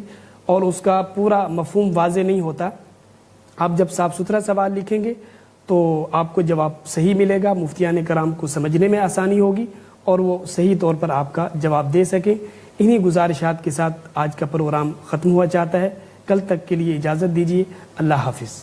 اور اس کا پورا مفہوم واضح نہیں ہوتا. آپ جب صاف ستھرا سوال لکھیں گے تو آپ کو جواب صحیح ملے گا، مفتیان کرام کو سمجھنے میں آسانی ہوگی اور وہ صحیح طور پر آپ کا جواب دے سکیں. انہی گزارشات کے ساتھ آج کا پروگرام ختم ہوا چاہتا ہے. کل تک کے لیے اجازت دیجیے. اللہ حافظ.